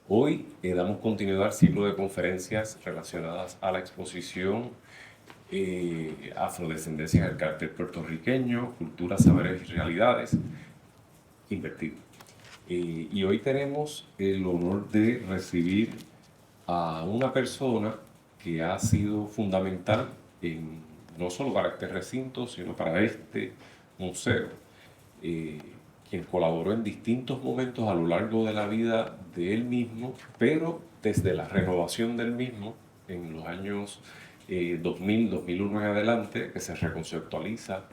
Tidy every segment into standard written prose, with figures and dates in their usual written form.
Hoy damos continuidad al ciclo de conferencias relacionadas a la exposición Afrodescendencia en el carácter puertorriqueño, cultura, saberes y realidades, invertido. Y hoy tenemos el honor de recibir a una persona que ha sido fundamental en no solo para este recinto, sino para este museo, eh, quien colaboró en distintos momentos a lo largo de la vida de él mismo, pero desde la renovación del mismo en los años 2000, 2001 en adelante, que se reconceptualiza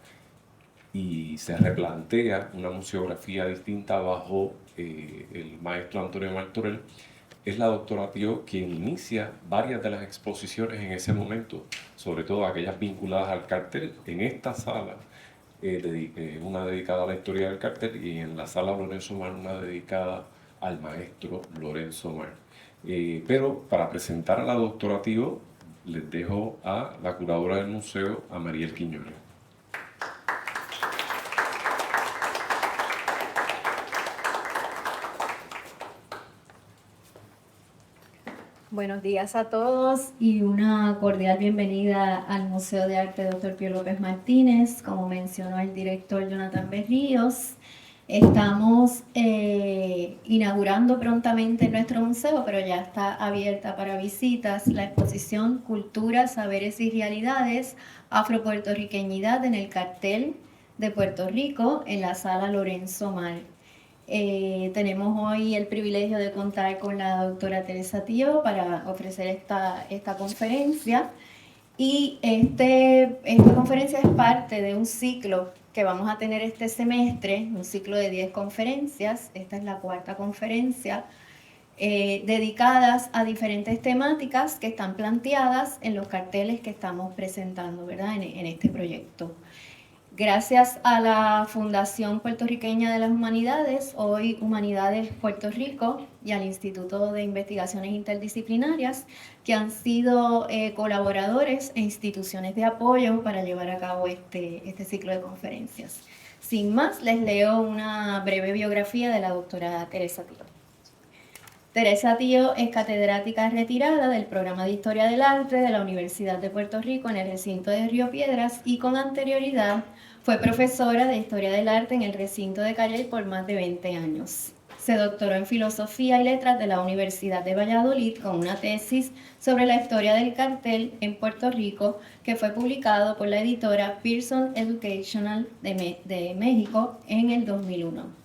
y se replantea una museografía distinta bajo el maestro Antonio Martorell. Es la doctora Tío quien inicia varias de las exposiciones en ese momento, sobre todo aquellas vinculadas al cartel, en esta sala, una dedicada a la historia del cartel, y en la sala Lorenzo Mar una dedicada al maestro Lorenzo Mar. Pero para presentar a la doctora Tío, les dejo a la curadora del museo, a Mariel Quiñones. Buenos días a todos y una cordial bienvenida al Museo de Arte Dr. Pío López Martínez. Como mencionó el director Jonathan Berríos, estamos inaugurando prontamente nuestro museo, pero ya está abierta para visitas la exposición Cultura, Saberes y Realidades, Afropuertorriqueñidad en el cartel de Puerto Rico en la sala Lorenzo Mar. Tenemos hoy el privilegio de contar con la doctora Teresa Tío para ofrecer esta conferencia. Y esta conferencia es parte de un ciclo que vamos a tener este semestre, un ciclo de 10 conferencias. Esta es la cuarta conferencia, dedicadas a diferentes temáticas que están planteadas en los carteles que estamos presentando, ¿verdad?, en este proyecto. Gracias a la Fundación Puertorriqueña de las Humanidades, hoy Humanidades Puerto Rico, y al Instituto de Investigaciones Interdisciplinarias, que han sido colaboradores e instituciones de apoyo para llevar a cabo este ciclo de conferencias. Sin más, les leo una breve biografía de la doctora Teresa Tío. Teresa Tío es catedrática retirada del programa de Historia del Arte de la Universidad de Puerto Rico en el recinto de Río Piedras y con anterioridad fue profesora de Historia del Arte en el recinto de Calley por más de 20 años. Se doctoró en Filosofía y Letras de la Universidad de Valladolid con una tesis sobre la historia del cartel en Puerto Rico que fue publicado por la editora Pearson Educational de México en el 2001.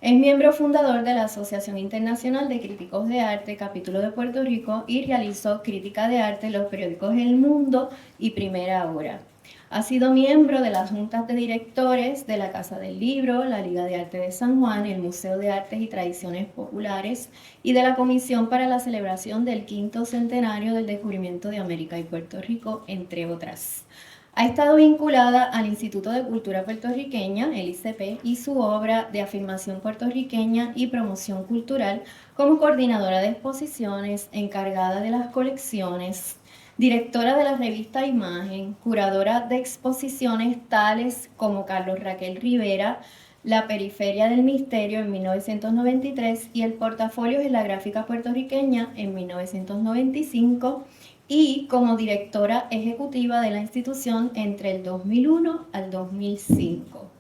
Es miembro fundador de la Asociación Internacional de Críticos de Arte, capítulo de Puerto Rico, y realizó crítica de arte en los periódicos El Mundo y Primera Hora. Ha sido miembro de las juntas de directores de la Casa del Libro, la Liga de Arte de San Juan, el Museo de Artes y Tradiciones Populares y de la Comisión para la celebración del 5º centenario del descubrimiento de América y Puerto Rico, entre otras. Ha estado vinculada al Instituto de Cultura Puertorriqueña, el ICP, y su obra de afirmación puertorriqueña y promoción cultural como coordinadora de exposiciones, encargada de las colecciones, directora de la revista Imagen, curadora de exposiciones tales como Carlos Raquel Rivera, La Periferia del Misterio en 1993 y El Portafolio en la Gráfica Puertorriqueña en 1995, y como directora ejecutiva de la institución entre el 2001 al 2005.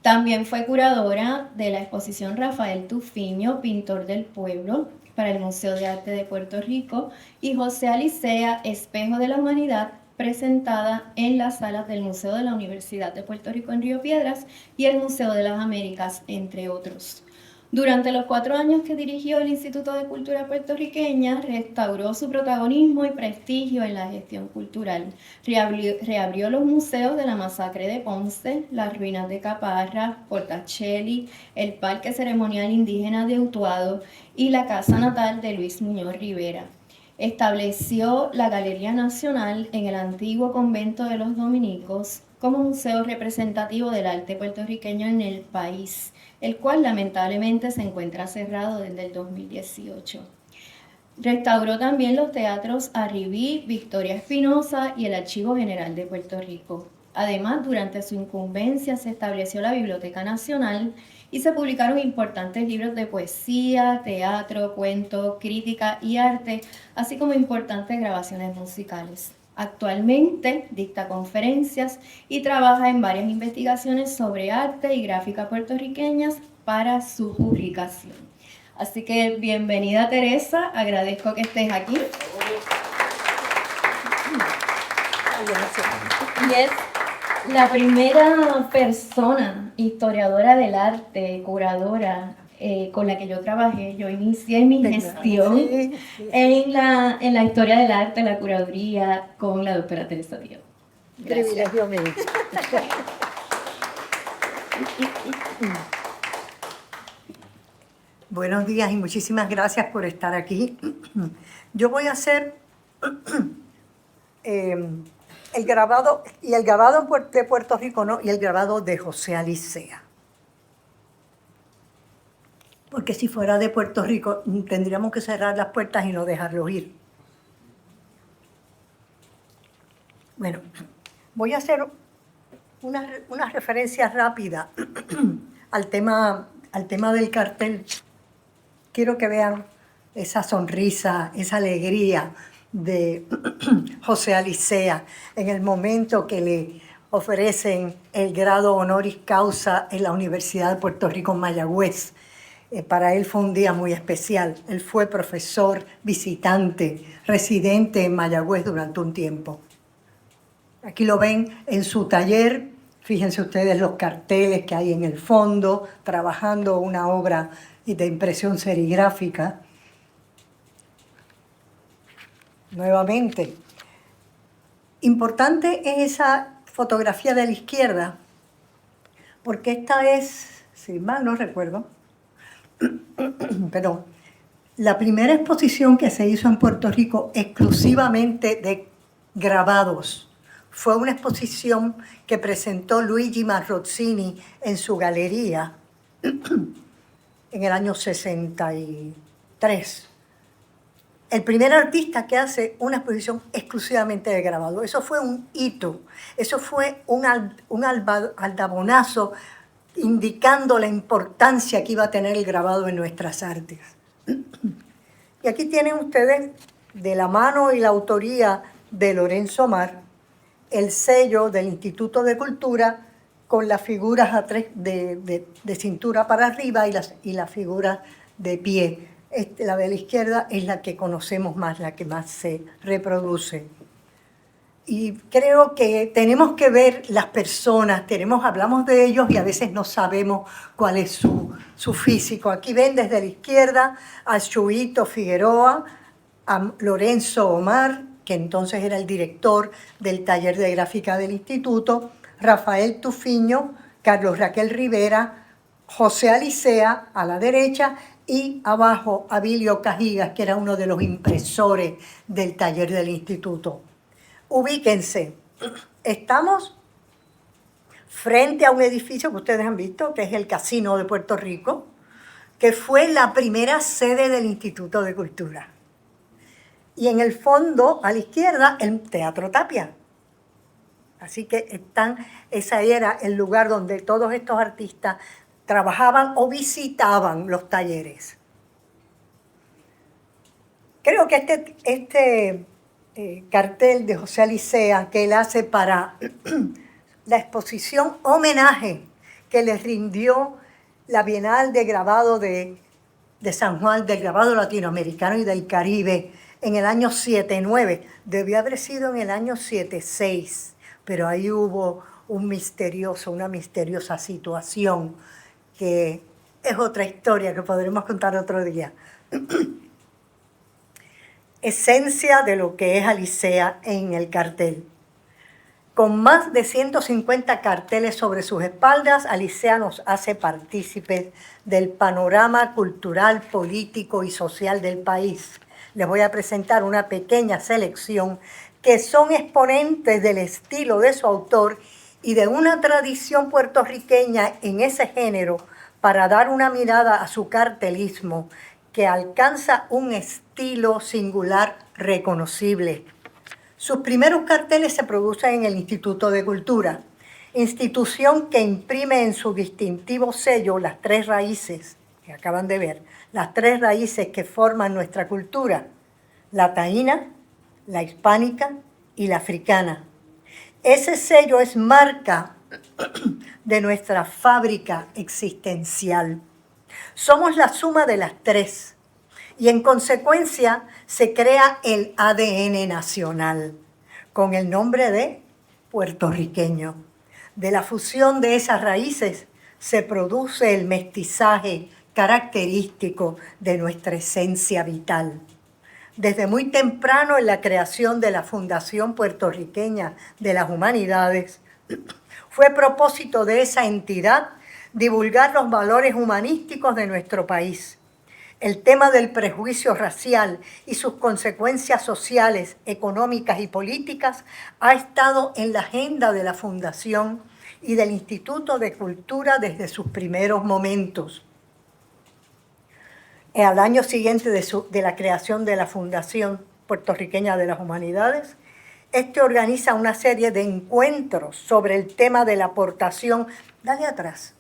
También fue curadora de la exposición Rafael Tufiño, Pintor del Pueblo, para el Museo de Arte de Puerto Rico, y José Alicea, Espejo de la Humanidad, presentada en las salas del Museo de la Universidad de Puerto Rico en Río Piedras y el Museo de las Américas, entre otros. Durante los 4 años que dirigió el Instituto de Cultura Puertorriqueña, restauró su protagonismo y prestigio en la gestión cultural. Reabrió los museos de la masacre de Ponce, las ruinas de Caparra, Portacheli, el Parque Ceremonial Indígena de Utuado y la casa natal de Luis Muñoz Rivera. Estableció la Galería Nacional en el antiguo convento de los dominicos como museo representativo del arte puertorriqueño en el país, el cual lamentablemente se encuentra cerrado desde el 2018. Restauró también los teatros Arribí, Victoria Espinosa y el Archivo General de Puerto Rico. Además, durante su incumbencia se estableció la Biblioteca Nacional y se publicaron importantes libros de poesía, teatro, cuento, crítica y arte, así como importantes grabaciones musicales. Actualmente dicta conferencias y trabaja en varias investigaciones sobre arte y gráfica puertorriqueñas para su publicación. Así que bienvenida, Teresa, agradezco que estés aquí. Y es la primera persona historiadora del arte, curadora, con la que yo trabajé. Yo inicié mi gestión en la historia del arte, la curaduría, con la doctora Teresa Díaz. Privilegio mío. Buenos días y muchísimas gracias por estar aquí. Yo voy a hacer el grabado de Puerto Rico, ¿no? Y el grabado de José Alicea. Porque si fuera de Puerto Rico tendríamos que cerrar las puertas y no dejarlos ir. Bueno, voy a hacer una referencia rápida al tema del cartel. Quiero que vean esa sonrisa, esa alegría de José Alicea en el momento que le ofrecen el grado honoris causa en la Universidad de Puerto Rico en Mayagüez. Para él fue un día muy especial. Él fue profesor, visitante, residente en Mayagüez durante un tiempo. Aquí lo ven en su taller. Fíjense ustedes los carteles que hay en el fondo, trabajando una obra de impresión serigráfica. Nuevamente, importante es esa fotografía de la izquierda, porque esta es, si mal no recuerdo, pero la primera exposición que se hizo en Puerto Rico exclusivamente de grabados. Fue una exposición que presentó Luigi Marrozzini en su galería en el año 63. El primer artista que hace una exposición exclusivamente de grabado. Eso fue un hito, eso fue un aldabonazo indicando la importancia que iba a tener el grabado en nuestras artes. Y aquí tienen ustedes, de la mano y la autoría de Lorenzo Omar, el sello del Instituto de Cultura con las figuras de cintura para arriba y las figuras de pie. La de la izquierda es la que conocemos más, la que más se reproduce. Y creo que tenemos que ver las personas, hablamos de ellos y a veces no sabemos cuál es su físico. Aquí ven desde la izquierda a Chuito Figueroa, a Lorenzo Omar, que entonces era el director del taller de gráfica del instituto, Rafael Tufiño, Carlos Raquel Rivera, José Alicea a la derecha y abajo Abilio Cajigas, que era uno de los impresores del taller del instituto. Ubíquense, estamos frente a un edificio que ustedes han visto, que es el Casino de Puerto Rico, que fue la primera sede del Instituto de Cultura. Y en el fondo, a la izquierda, el Teatro Tapia. Así que ese era el lugar donde todos estos artistas trabajaban o visitaban los talleres. Creo que este cartel de José Alicea que él hace para la exposición homenaje que le rindió la Bienal de Grabado de San Juan, del grabado latinoamericano y del Caribe en el año 79. Debió haber sido en el año 76, pero ahí hubo una misteriosa situación que es otra historia que podremos contar otro día. Esencia de lo que es Alicea en el cartel. Con más de 150 carteles sobre sus espaldas, Alicea nos hace partícipes del panorama cultural, político y social del país. Les voy a presentar una pequeña selección que son exponentes del estilo de su autor y de una tradición puertorriqueña en ese género para dar una mirada a su cartelismo que alcanza un estilo singular reconocible. Sus primeros carteles se producen en el Instituto de Cultura, institución que imprime en su distintivo sello las 3 raíces, que acaban de ver, las 3 raíces que forman nuestra cultura, la taína, la hispánica y la africana. Ese sello es marca de nuestra fábrica existencial. Somos la suma de las 3 y en consecuencia se crea el ADN nacional con el nombre de puertorriqueño. De la fusión de esas raíces se produce el mestizaje característico de nuestra esencia vital. Desde muy temprano en la creación de la Fundación Puertorriqueña de las Humanidades, fue propósito de esa entidad divulgar los valores humanísticos de nuestro país. El tema del prejuicio racial y sus consecuencias sociales, económicas y políticas ha estado en la agenda de la Fundación y del Instituto de Cultura desde sus primeros momentos. Al año siguiente de la creación de la Fundación Puertorriqueña de las Humanidades, organiza una serie de encuentros sobre el tema de la aportación. Dale atrás.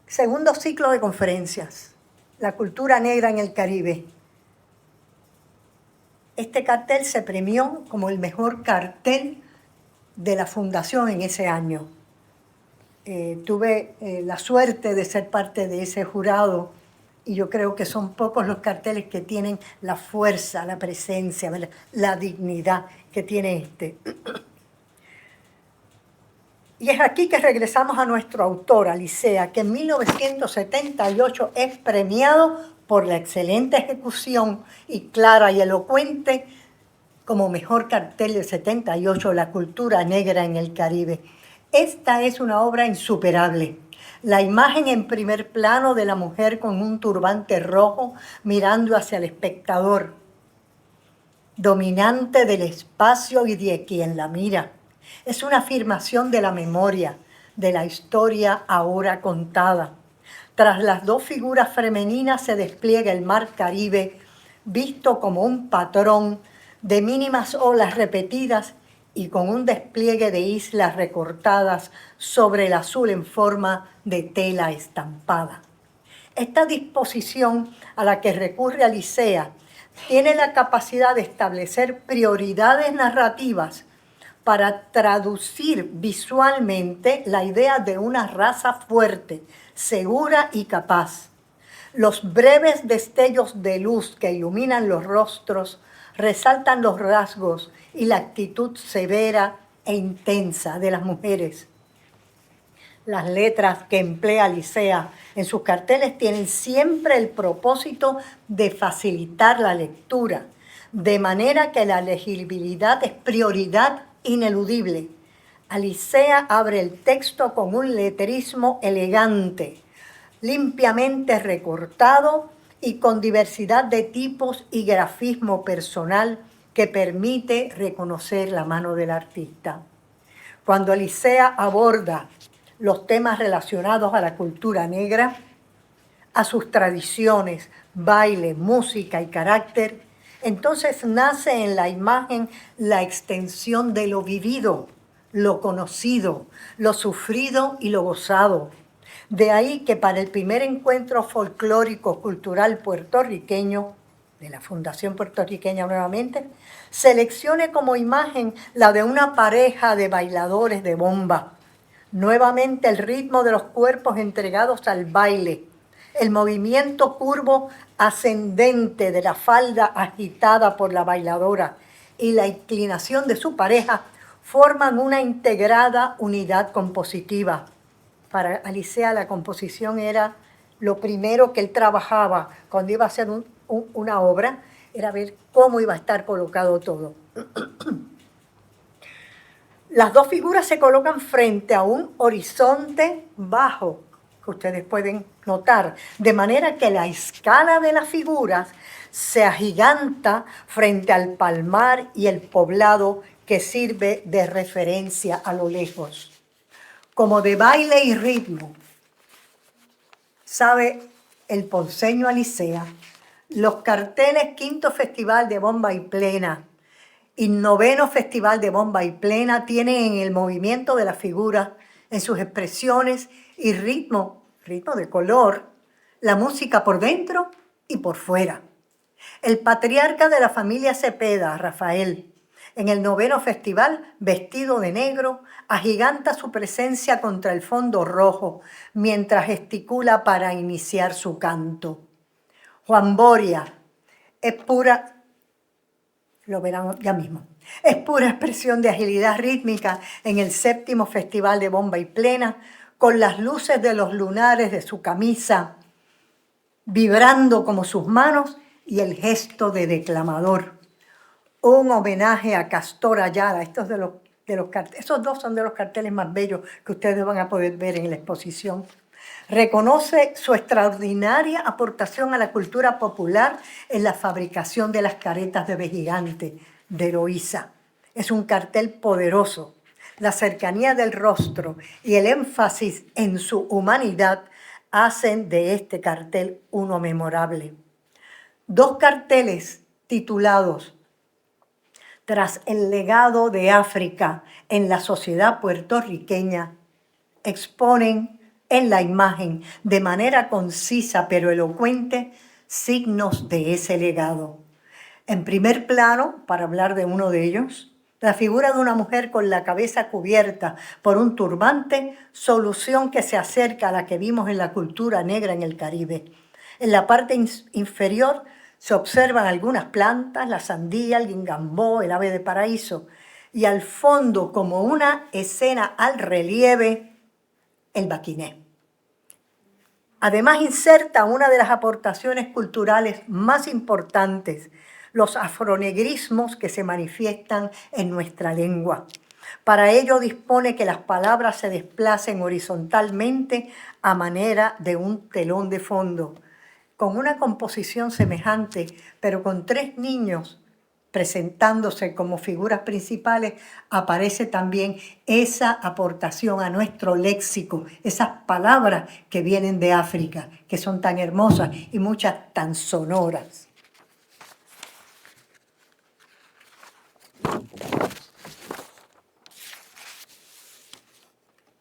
Segundo ciclo de conferencias, la cultura negra en el Caribe. Este cartel se premió como el mejor cartel de la Fundación en ese año. Tuve la suerte de ser parte de ese jurado y yo creo que son pocos los carteles que tienen la fuerza, la presencia, la dignidad que tiene este. Y es aquí que regresamos a nuestro autor, Alicea, que en 1978 es premiado por la excelente ejecución y clara y elocuente como mejor cartel del 78, La cultura negra en el Caribe. Esta es una obra insuperable. La imagen en primer plano de la mujer con un turbante rojo mirando hacia el espectador, dominante del espacio y de quien la mira. Es una afirmación de la memoria, de la historia ahora contada. Tras las 2 figuras femeninas se despliega el mar Caribe, visto como un patrón de mínimas olas repetidas y con un despliegue de islas recortadas sobre el azul en forma de tela estampada. Esta disposición a la que recurre Alicea tiene la capacidad de establecer prioridades narrativas para traducir visualmente la idea de una raza fuerte, segura y capaz. Los breves destellos de luz que iluminan los rostros resaltan los rasgos y la actitud severa e intensa de las mujeres. Las letras que emplea Alicea en sus carteles tienen siempre el propósito de facilitar la lectura, de manera que la legibilidad es prioridad ineludible. Alicea abre el texto con un letrismo elegante, limpiamente recortado y con diversidad de tipos y grafismo personal que permite reconocer la mano del artista. Cuando Alicea aborda los temas relacionados a la cultura negra, a sus tradiciones, baile, música y carácter, entonces nace en la imagen la extensión de lo vivido, lo conocido, lo sufrido y lo gozado. De ahí que para el primer encuentro folclórico cultural puertorriqueño, de la Fundación Puertorriqueña nuevamente, seleccione como imagen la de una pareja de bailadores de bomba. Nuevamente el ritmo de los cuerpos entregados al baile, el movimiento curvo ascendente de la falda agitada por la bailadora y la inclinación de su pareja forman una integrada unidad compositiva. Para Alicea la composición era lo primero que él trabajaba cuando iba a hacer una obra, era ver cómo iba a estar colocado todo. Las 2 figuras se colocan frente a un horizonte bajo, que ustedes pueden notar, de manera que la escala de las figuras se agiganta frente al palmar y el poblado que sirve de referencia a lo lejos. Como de baile y ritmo, sabe el ponceño Alicea, los carteles Quinto Festival de Bomba y Plena y 9º Festival de Bomba y Plena tiene en el movimiento de las figuras, en sus expresiones y ritmo de color, la música por dentro y por fuera. El patriarca de la familia Cepeda, Rafael, en el 9º Festival, vestido de negro, agiganta su presencia contra el fondo rojo mientras gesticula para iniciar su canto. Juan Boria es pura, lo verán ya mismo, es pura expresión de agilidad rítmica en el 7º Festival de Bomba y Plena, con las luces de los lunares de su camisa vibrando como sus manos y el gesto de declamador. Un homenaje a Castor Ayala. Esos dos son de los carteles más bellos que ustedes van a poder ver en la exposición. Reconoce su extraordinaria aportación a la cultura popular en la fabricación de las caretas de Vejigante de Eloísa. Es un cartel poderoso. La cercanía del rostro y el énfasis en su humanidad hacen de este cartel uno memorable. 2 carteles titulados Tras el legado de África en la sociedad puertorriqueña exponen en la imagen de manera concisa pero elocuente signos de ese legado. En primer plano, para hablar de uno de ellos, la figura de una mujer con la cabeza cubierta por un turbante, solución que se acerca a la que vimos en la cultura negra en el Caribe. En la parte inferior se observan algunas plantas, la sandía, el guingambó, el ave de paraíso, y al fondo, como una escena al relieve, el baquiné. Además, inserta una de las aportaciones culturales más importantes, los afronegrismos que se manifiestan en nuestra lengua. Para ello dispone que las palabras se desplacen horizontalmente a manera de un telón de fondo, con una composición semejante, pero con 3 niños presentándose como figuras principales, aparece también esa aportación a nuestro léxico, esas palabras que vienen de África, que son tan hermosas y muchas tan sonoras.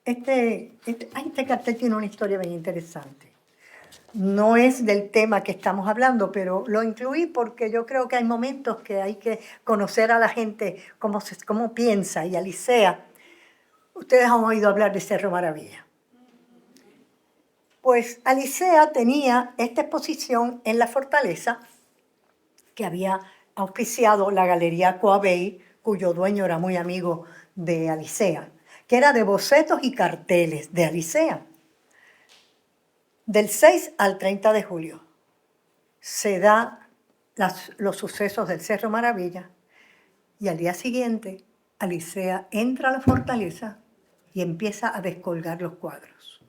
Este cartel tiene una historia bien interesante. No es del tema que estamos hablando, pero lo incluí porque yo creo que hay momentos que hay que conocer a la gente cómo piensa. Y Alicea, ustedes han oído hablar de Cerro Maravilla. Pues Alicea tenía esta exposición en la fortaleza que había auspiciado la Galería Coabey, cuyo dueño era muy amigo de Alicea, que era de bocetos y carteles de Alicea. Del 6 al 30 de julio se da los sucesos del Cerro Maravilla y al día siguiente Alicea entra a la fortaleza y empieza a descolgar los cuadros.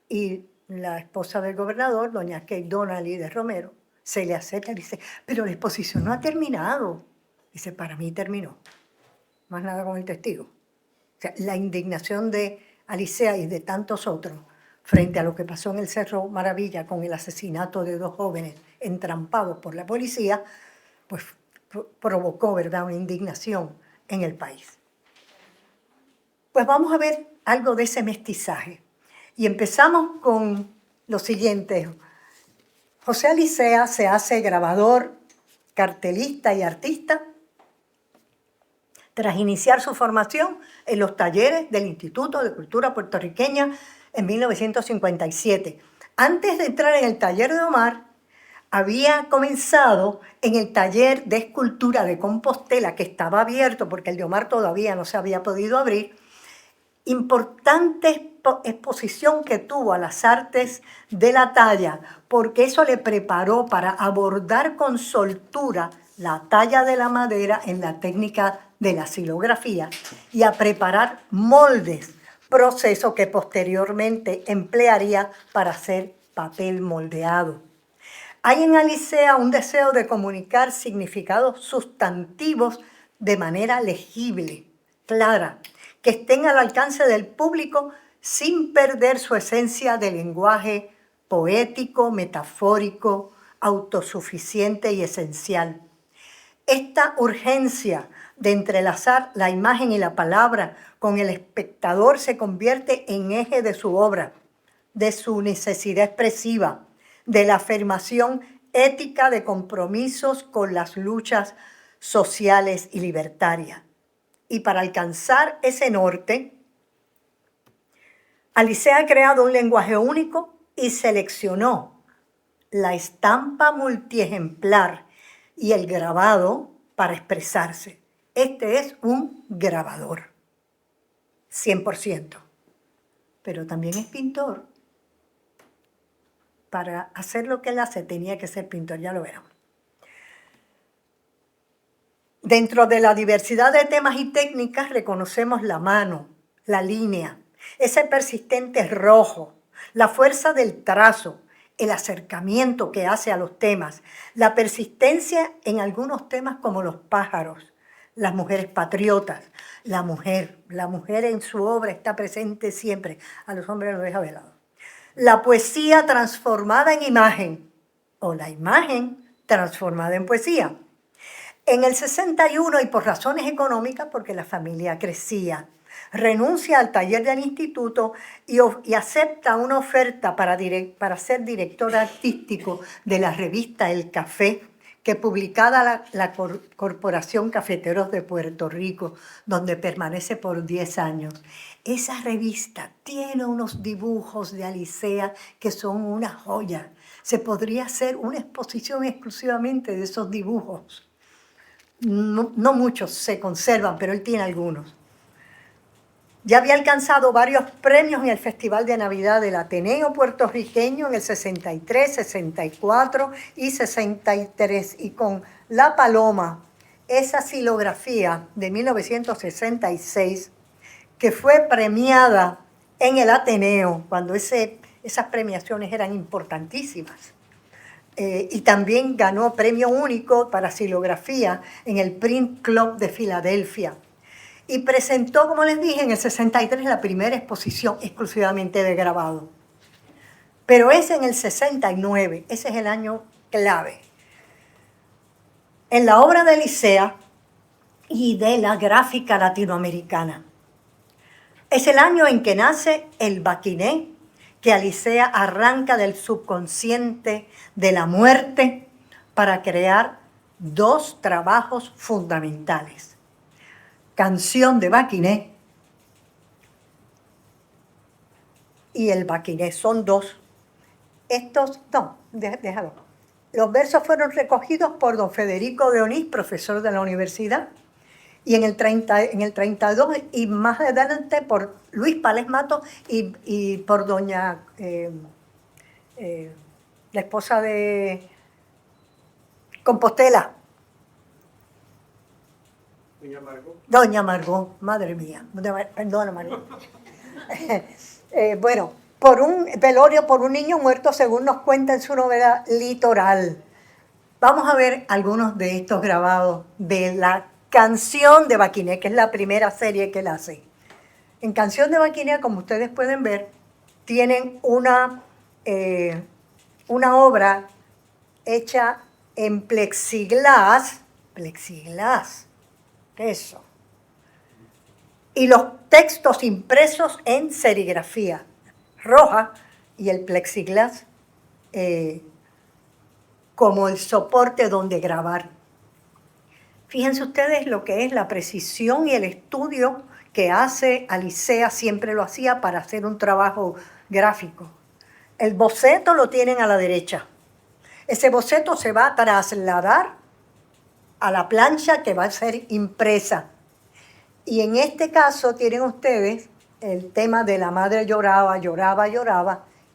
Y la esposa del gobernador, doña Kate Donnelly de Romero, se le acerca y dice, pero la exposición no ha terminado. Dice, para mí terminó. Más nada con el testigo. O sea, la indignación de Alicea y de tantos otros frente a lo que pasó en el Cerro Maravilla con el asesinato de 2 jóvenes entrampados por la policía, pues provocó, ¿verdad?, una indignación en el país. Pues vamos a ver algo de ese mestizaje. Y empezamos con lo siguiente. José Alicea se hace grabador, cartelista y artista tras iniciar su formación en los talleres del Instituto de Cultura Puertorriqueña en 1957. Antes de entrar en el taller de Omar, había comenzado en el taller de escultura de Compostela, que estaba abierto porque el de Omar todavía no se había podido abrir. Importante exposición que tuvo a las artes de la talla, porque eso le preparó para abordar con soltura la talla de la madera en la técnica de la silografía y a preparar moldes, proceso que posteriormente emplearía para hacer papel moldeado. Hay en Alicea un deseo de comunicar significados sustantivos de manera legible, clara, que estén al alcance del público sin perder su esencia de lenguaje poético, metafórico, autosuficiente y esencial. Esta urgencia de entrelazar la imagen y la palabra con el espectador se convierte en eje de su obra, de su necesidad expresiva, de la afirmación ética de compromisos con las luchas sociales y libertarias. Y para alcanzar ese norte, Alicea ha creado un lenguaje único y seleccionó la estampa multiejemplar y el grabado para expresarse. Este es un grabador, 100%, pero también es pintor. Para hacer lo que él hace tenía que ser pintor, ya lo verán. Dentro de la diversidad de temas y técnicas reconocemos la mano, la línea, ese persistente rojo, la fuerza del trazo, el acercamiento que hace a los temas, la persistencia en algunos temas como los pájaros, las mujeres patriotas, la mujer en su obra está presente siempre, a los hombres los deja de lado. La poesía transformada en imagen o la imagen transformada en poesía. En el 61, y por razones económicas, porque la familia crecía, renuncia al taller del instituto y acepta una oferta para ser director artístico de la revista El Café, que publicaba la Corporación Cafeteros de Puerto Rico, donde permanece por 10 años. Esa revista tiene unos dibujos de Alicea que son una joya. Se podría hacer una exposición exclusivamente de esos dibujos. No muchos se conservan, pero él tiene algunos. Ya había alcanzado varios premios en el Festival de Navidad del Ateneo puertorriqueño en el 63, 64 y 63. Y con La Paloma, esa xilografía de 1966, que fue premiada en el Ateneo, cuando esas premiaciones eran importantísimas. Y también ganó premio único para xilografía en el Print Club de Filadelfia. Y presentó, como les dije, en el 63 la primera exposición exclusivamente de grabado. Pero es en el 69, ese es el año clave. En la obra de Alicea y de la gráfica latinoamericana. Es el año en que nace el baquiné, que Alicea arranca del subconsciente de la muerte para crear dos trabajos fundamentales. Canción de baquiné y el baquiné son dos. Déjalo. Los versos fueron recogidos por don Federico de Onís, profesor de la universidad, y en el 32 y más adelante por Luis Pález Mato y por doña, la esposa de Compostela. Doña Margot, madre mía, perdona Margot. Bueno, por un velorio por un niño muerto, según nos cuenta en su novela Litoral. Vamos a ver algunos de estos grabados de la Canción de Baquiné, que es la primera serie que él hace. En Canción de Baquiné, como ustedes pueden ver, tienen una obra hecha en plexiglas, eso, y los textos impresos en serigrafía roja y el plexiglas como el soporte donde grabar. Fíjense ustedes lo que es la precisión y el estudio que hace Alicea, siempre lo hacía para hacer un trabajo gráfico. El boceto lo tienen a la derecha. Ese boceto se va a trasladar a la plancha que va a ser impresa. Y en este caso tienen ustedes el tema de la madre lloraba,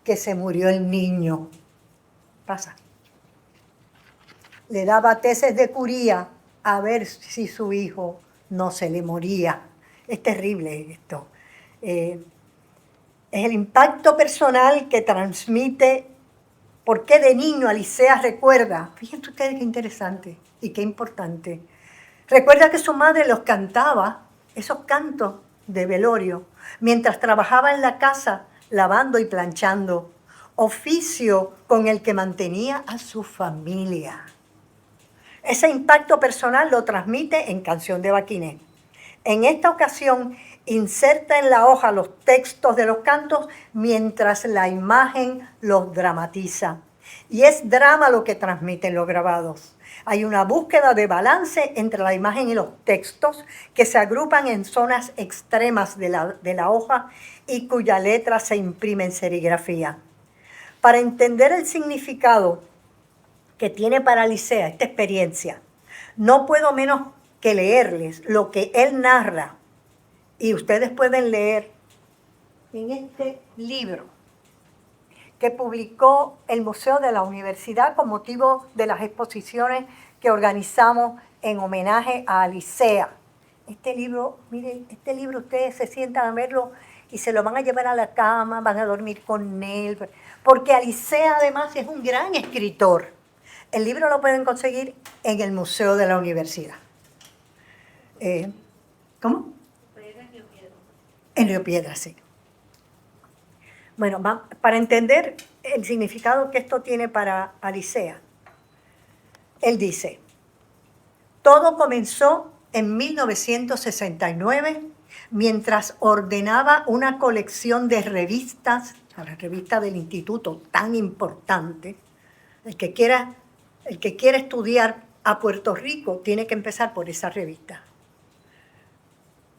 que se murió el niño. Pasa. Le daba tesis de curía a ver si su hijo no se le moría. Es terrible esto. Es el impacto personal que transmite. ¿Por qué de niño Alicea recuerda? Fíjense ustedes qué interesante y qué importante. Recuerda que su madre los cantaba, esos cantos de velorio, mientras trabajaba en la casa lavando y planchando, oficio con el que mantenía a su familia. Ese impacto personal lo transmite en Canción de Baquiné. En esta ocasión, inserta en la hoja los textos de los cantos mientras la imagen los dramatiza. Y es drama lo que transmiten los grabados. Hay una búsqueda de balance entre la imagen y los textos que se agrupan en zonas extremas de la hoja y cuya letra se imprime en serigrafía. Para entender el significado que tiene para Alicea esta experiencia, no puedo menos que leerles lo que él narra. Y ustedes pueden leer en este libro que publicó el Museo de la Universidad con motivo de las exposiciones que organizamos en homenaje a Alicea. Este libro, miren, este libro ustedes se sientan a verlo y se lo van a llevar a la cama, van a dormir con él, porque Alicea además es un gran escritor. El libro lo pueden conseguir en el Museo de la Universidad. ¿Cómo? En Río Piedras, sí. Bueno, para entender el significado que esto tiene para Alicea, él dice: todo comenzó en 1969 mientras ordenaba una colección de revistas, a la revista del instituto tan importante. El que quiera estudiar a Puerto Rico tiene que empezar por esa revista,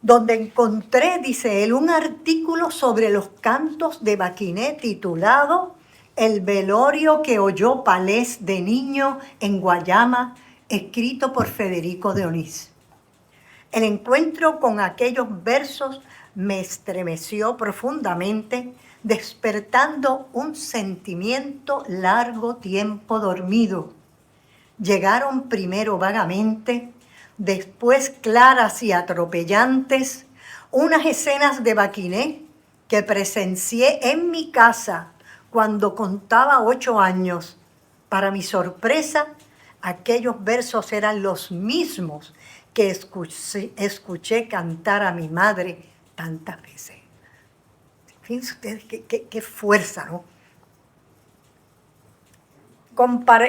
donde encontré, dice él, un artículo sobre los cantos de Baquiné titulado El velorio que oyó Palés de niño en Guayama, escrito por Federico de Onís. El encuentro con aquellos versos me estremeció profundamente, despertando un sentimiento largo tiempo dormido. Llegaron primero vagamente, después claras y atropellantes, unas escenas de Baquiné que presencié en mi casa cuando contaba 8 años. Para mi sorpresa, aquellos versos eran los mismos que escuché cantar a mi madre tantas veces. Fíjense ustedes qué fuerza, ¿no?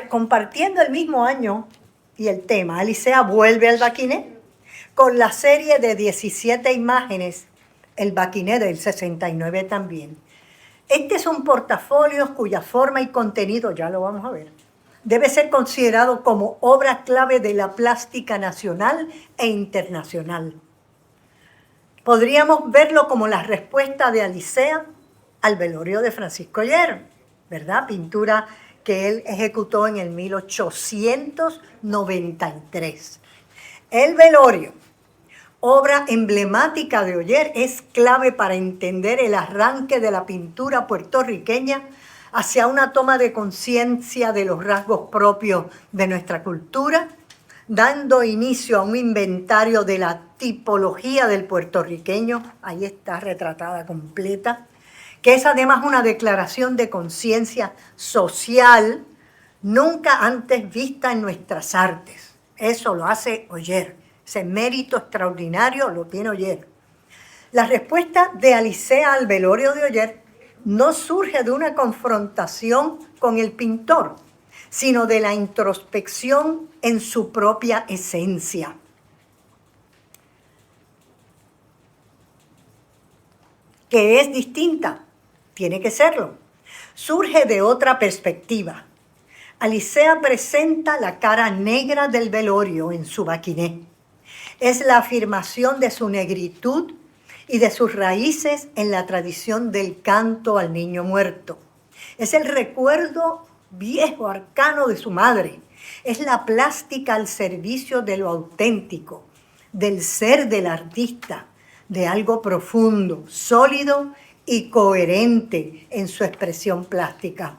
Compartiendo el mismo año y el tema, Alicea vuelve al Baquiné con la serie de 17 imágenes, el Baquiné del 69 también. Este es un portafolio cuya forma y contenido, ya lo vamos a ver, debe ser considerado como obra clave de la plástica nacional e internacional. Podríamos verlo como la respuesta de Alicea al velorio de Francisco Oller, ¿verdad? Pintura que él ejecutó en el 1893. El velorio, obra emblemática de Oller, es clave para entender el arranque de la pintura puertorriqueña hacia una toma de conciencia de los rasgos propios de nuestra cultura, dando inicio a un inventario de la tipología del puertorriqueño, ahí está retratada completa, que es además una declaración de conciencia social nunca antes vista en nuestras artes. Eso lo hace Oller, ese mérito extraordinario lo tiene Oller. La respuesta de Alicea al velorio de Oller no surge de una confrontación con el pintor, sino de la introspección en su propia esencia. Que es distinta, tiene que serlo. Surge de otra perspectiva. Alicea presenta la cara negra del velorio en su Baquiné. Es la afirmación de su negritud y de sus raíces en la tradición del canto al niño muerto. Es el recuerdo viejo, arcano de su madre. Es la plástica al servicio de lo auténtico, del ser del artista, de algo profundo, sólido y coherente en su expresión plástica.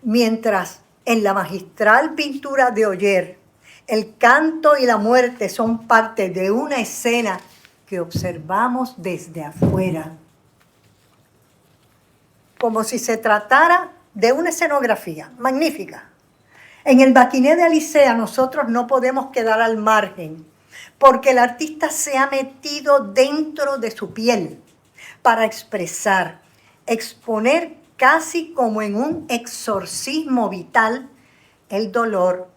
Mientras en la magistral pintura de Oller, el canto y la muerte son parte de una escena que observamos desde afuera, como si se tratara de una escenografía magnífica. En el Baquiné de Alicea nosotros no podemos quedar al margen, porque el artista se ha metido dentro de su piel para expresar, exponer casi como en un exorcismo vital el dolor,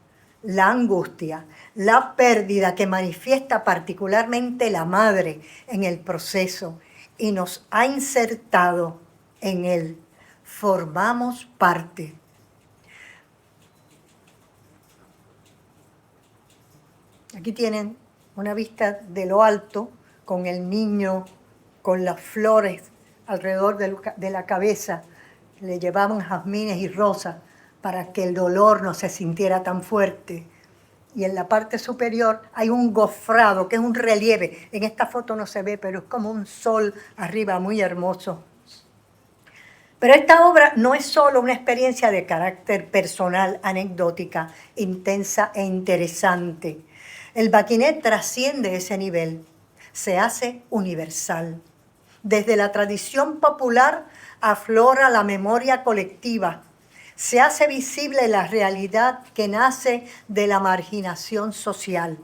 la angustia, la pérdida que manifiesta particularmente la madre en el proceso y nos ha insertado en él. Formamos parte. Aquí tienen una vista de lo alto con el niño, con las flores alrededor de la cabeza. Le llevaban jazmines y rosas para que el dolor no se sintiera tan fuerte. Y en la parte superior hay un gofrado, que es un relieve. En esta foto no se ve, pero es como un sol arriba, muy hermoso. Pero esta obra no es solo una experiencia de carácter personal, anecdótica, intensa e interesante. El Baquinet trasciende ese nivel, se hace universal. Desde la tradición popular aflora la memoria colectiva, se hace visible la realidad que nace de la marginación social,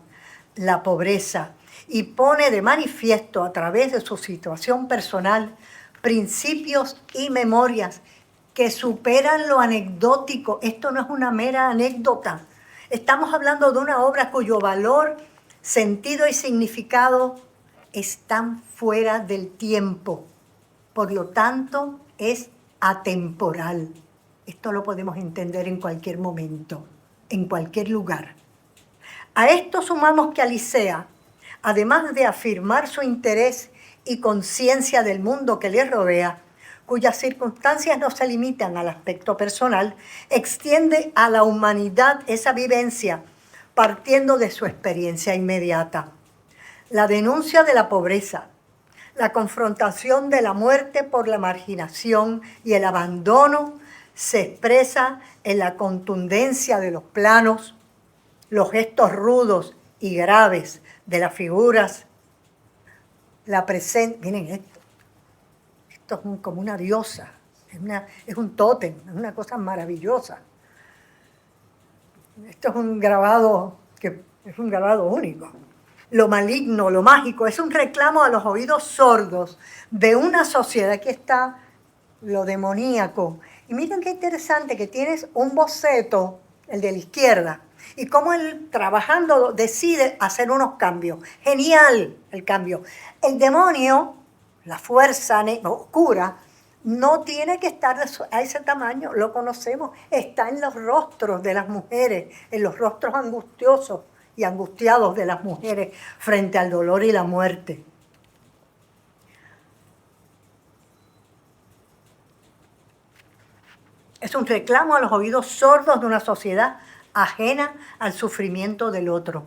la pobreza, y pone de manifiesto a través de su situación personal principios y memorias que superan lo anecdótico. Esto no es una mera anécdota. Estamos hablando de una obra cuyo valor, sentido y significado están fuera del tiempo. Por lo tanto, es atemporal. Esto lo podemos entender en cualquier momento, en cualquier lugar. A esto sumamos que Alicea, además de afirmar su interés y conciencia del mundo que le rodea, cuyas circunstancias no se limitan al aspecto personal, extiende a la humanidad esa vivencia partiendo de su experiencia inmediata. La denuncia de la pobreza, la confrontación de la muerte por la marginación y el abandono se expresa en la contundencia de los planos, los gestos rudos y graves de las figuras. La presencia, miren esto es como una diosa, es un tótem, es una cosa maravillosa. Esto es un grabado único. Lo maligno, lo mágico, es un reclamo a los oídos sordos de una sociedad. Aquí está lo demoníaco. Y miren qué interesante que tienes un boceto, el de la izquierda, y cómo él trabajando decide hacer unos cambios. Genial el cambio. El demonio, la fuerza oscura, no tiene que estar a ese tamaño, lo conocemos, está en los rostros de las mujeres, en los rostros angustiosos y angustiados de las mujeres frente al dolor y la muerte. Es un reclamo a los oídos sordos de una sociedad ajena al sufrimiento del otro.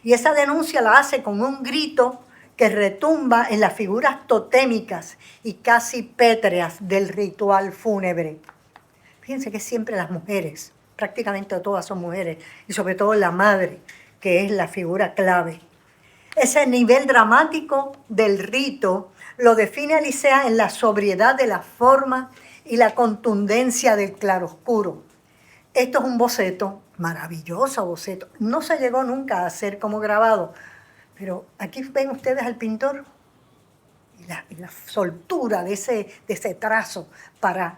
Y esa denuncia la hace con un grito que retumba en las figuras totémicas y casi pétreas del ritual fúnebre. Fíjense que siempre las mujeres, prácticamente todas son mujeres, y sobre todo la madre, que es la figura clave. Ese nivel dramático del rito lo define Alicea en la sobriedad de la forma y la contundencia del claroscuro. Esto es un boceto, maravilloso boceto. No se llegó nunca a hacer como grabado, pero aquí ven ustedes al pintor y la soltura de ese trazo para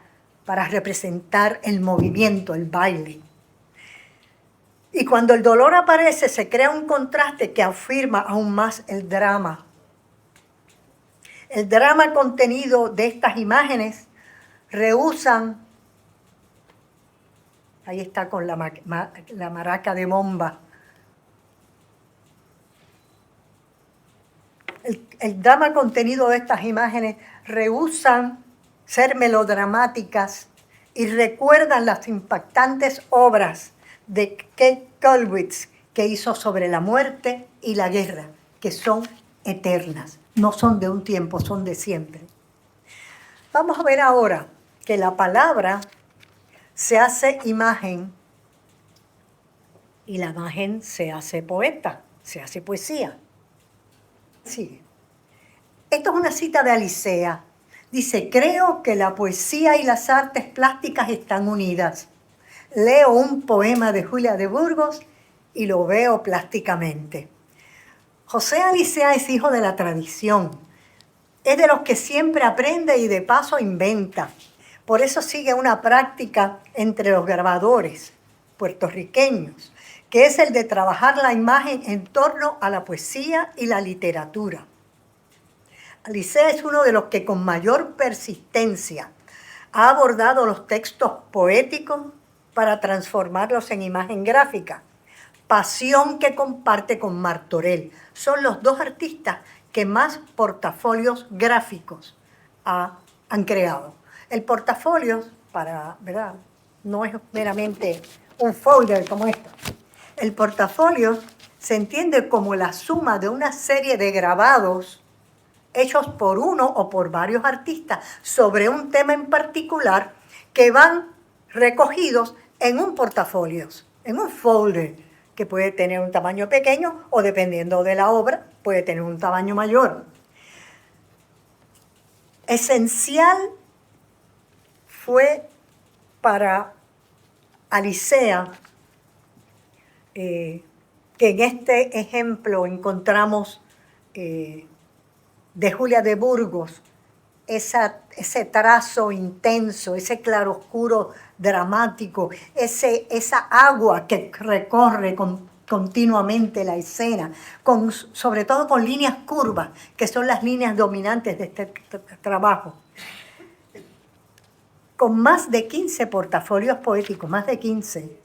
representar el movimiento, el baile. Y cuando el dolor aparece, se crea un contraste que afirma aún más el drama. El drama contenido de estas imágenes rehúsan, ahí está con la maraca de bomba, el drama contenido de estas imágenes rehúsan ser melodramáticas y recuerdan las impactantes obras de Kate Kollwitz que hizo sobre la muerte y la guerra, que son eternas, no son de un tiempo, son de siempre. Vamos a ver ahora que la palabra se hace imagen y la imagen se hace poeta, se hace poesía. Sí. Esto es una cita de Alicea. Dice, creo que la poesía y las artes plásticas están unidas. Leo un poema de Julia de Burgos y lo veo plásticamente. José Alicea es hijo de la tradición. Es de los que siempre aprende y de paso inventa. Por eso sigue una práctica entre los grabadores puertorriqueños que es el de trabajar la imagen en torno a la poesía y la literatura. Alicea es uno de los que con mayor persistencia ha abordado los textos poéticos para transformarlos en imagen gráfica, pasión que comparte con Martorell. Son los dos artistas que más portafolios gráficos han creado. El portafolio, ¿verdad? No es meramente un folder como esto. El portafolio se entiende como la suma de una serie de grabados hechos por uno o por varios artistas sobre un tema en particular que van recogidos en un portafolio, en un folder, que puede tener un tamaño pequeño o, dependiendo de la obra, puede tener un tamaño mayor. Esencial fue para Alicea que en este ejemplo encontramos de Julia de Burgos ese trazo intenso, ese claroscuro dramático, esa agua que recorre continuamente la escena, sobre todo con líneas curvas, que son las líneas dominantes de este trabajo. Con más de 15 portafolios poéticos, más de 15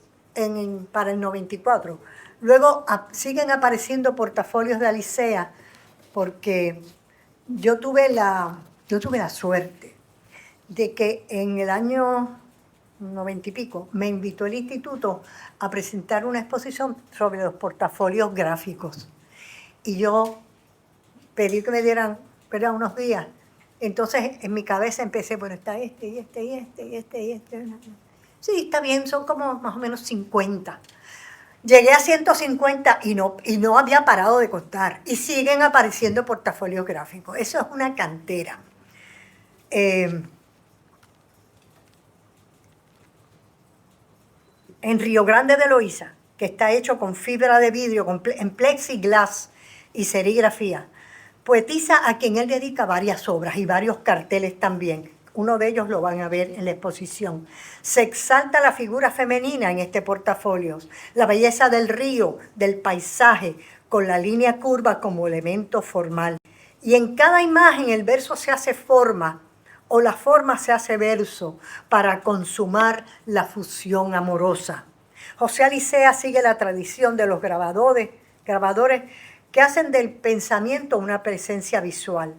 para el 94. Luego siguen apareciendo portafolios de Alicea, porque yo tuve la suerte de que en el año 90 y pico me invitó el instituto a presentar una exposición sobre los portafolios gráficos. Y yo pedí que me dieran unos días. Entonces en mi cabeza empecé, bueno, está este. Sí, está bien, son como más o menos 50. Llegué a 150 y no había parado de contar. Y siguen apareciendo portafolios gráficos. Eso es una cantera. En Río Grande de Loíza, que está hecho con fibra de vidrio, en plexiglas y serigrafía, poetisa a quien él dedica varias obras y varios carteles también. Uno de ellos lo van a ver en la exposición. Se exalta la figura femenina en este portafolio, la belleza del río, del paisaje, con la línea curva como elemento formal. Y en cada imagen el verso se hace forma, o la forma se hace verso, para consumar la fusión amorosa. José Alicea sigue la tradición de los grabadores que hacen del pensamiento una presencia visual.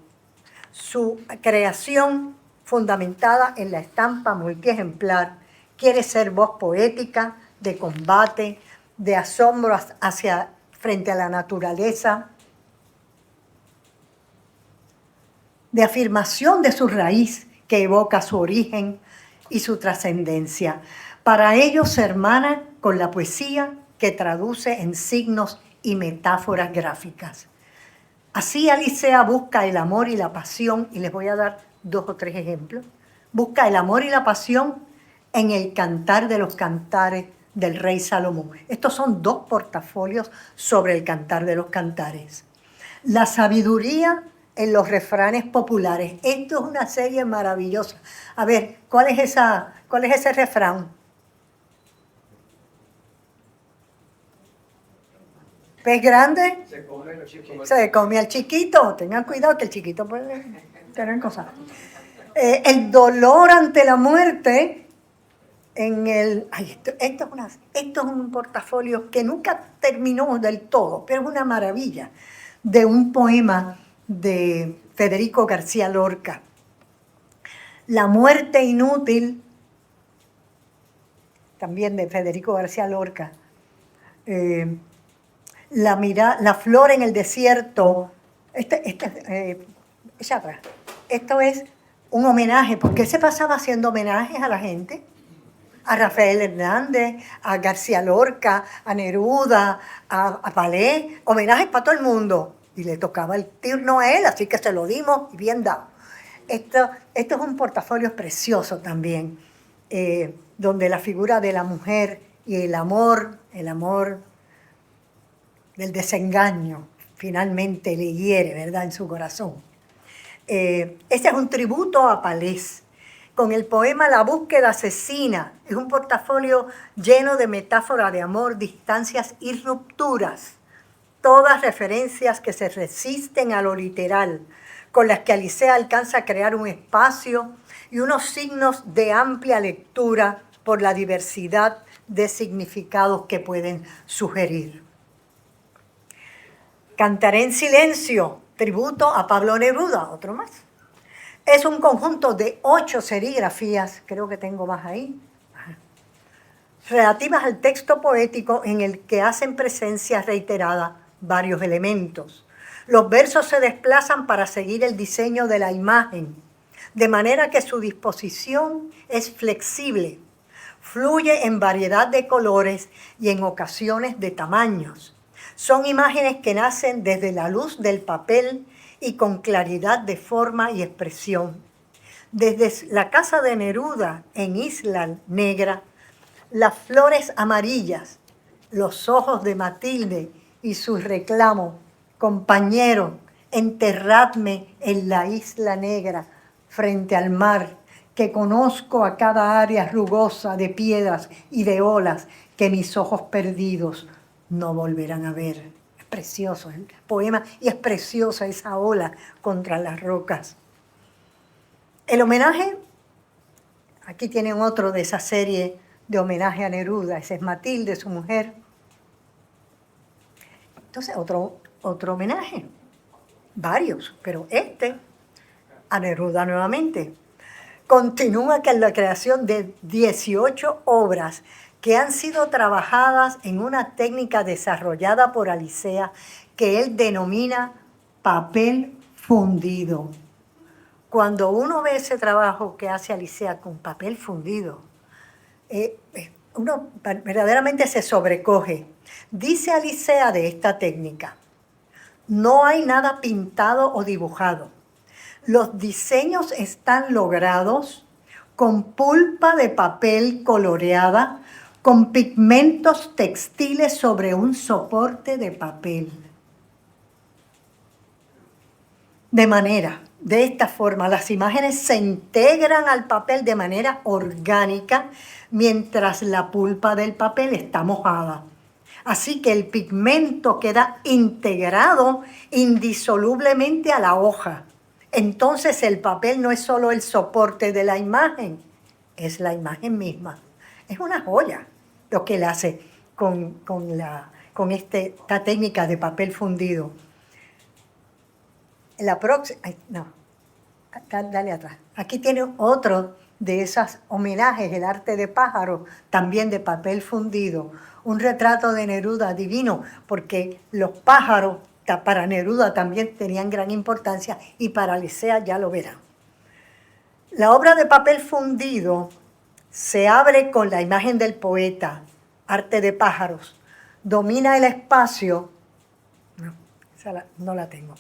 Su creación, fundamentada en la estampa multiejemplar, quiere ser voz poética, de combate, de asombro frente a la naturaleza, de afirmación de su raíz que evoca su origen y su trascendencia. Para ello se hermana con la poesía que traduce en signos y metáforas gráficas. Así Alicea busca el amor y la pasión, y les voy a dar 2 o 3 ejemplos. Busca el amor y la pasión en el Cantar de los Cantares del rey Salomón. Estos son 2 portafolios sobre el Cantar de los Cantares. La sabiduría en los refranes populares. Esto es una serie maravillosa. A ver, ¿cuál es ese refrán? ¿Pez grande? Se come al chiquito. Tengan cuidado que el chiquito puede tener cosas. El dolor ante la muerte. Esto es un portafolio que nunca terminó del todo, pero es una maravilla, de un poema de Federico García Lorca. La muerte inútil, también de Federico García Lorca. La flor en el desierto. Esto es un homenaje, porque él se pasaba haciendo homenajes a la gente, a Rafael Hernández, a García Lorca, a Neruda, a Palé, homenajes para todo el mundo. Y le tocaba el turno a él, así que se lo dimos y bien dado. Esto es un portafolio precioso también, donde la figura de la mujer y el amor del desengaño, finalmente le hiere, ¿verdad?, en su corazón. Este es un tributo a Palés, con el poema La búsqueda asesina. Es un portafolio lleno de metáforas de amor, distancias y rupturas. Todas referencias que se resisten a lo literal, con las que Alicea alcanza a crear un espacio y unos signos de amplia lectura por la diversidad de significados que pueden sugerir. Cantaré en silencio, tributo a Pablo Neruda, otro más. Es un conjunto de 8 serigrafías, creo que tengo más ahí, relativas al texto poético en el que hacen presencia reiterada varios elementos. Los versos se desplazan para seguir el diseño de la imagen, de manera que su disposición es flexible, fluye en variedad de colores y en ocasiones de tamaños. Son imágenes que nacen desde la luz del papel y con claridad de forma y expresión. Desde la casa de Neruda en Isla Negra, las flores amarillas, los ojos de Matilde y su reclamo, compañero, enterradme en la Isla Negra, frente al mar, que conozco a cada área rugosa de piedras y de olas que mis ojos perdidos no volverán a ver. Es precioso el poema y es preciosa esa ola contra las rocas. El homenaje, aquí tienen otro de esa serie de homenaje a Neruda, ese es Matilde, su mujer. Entonces, otro homenaje, varios, pero a Neruda nuevamente. Continúa con la creación de 18 obras que han sido trabajadas en una técnica desarrollada por Alicea que él denomina papel fundido. Cuando uno ve ese trabajo que hace Alicea con papel fundido, uno verdaderamente se sobrecoge. Dice Alicea de esta técnica: no hay nada pintado o dibujado. Los diseños están logrados con pulpa de papel coloreada, con pigmentos textiles sobre un soporte de papel. De esta forma, las imágenes se integran al papel de manera orgánica mientras la pulpa del papel está mojada. Así que el pigmento queda integrado indisolublemente a la hoja. Entonces el papel no es solo el soporte de la imagen, es la imagen misma. Es una joya lo que él hace con esta técnica de papel fundido. La próxima, dale atrás. Aquí tiene otro de esos homenajes, el arte de pájaro, también de papel fundido. Un retrato de Neruda divino, porque los pájaros para Neruda también tenían gran importancia y para Alicea ya lo verán. La obra de papel fundido se abre con la imagen del poeta, arte de pájaros. Domina el espacio, no la tengo,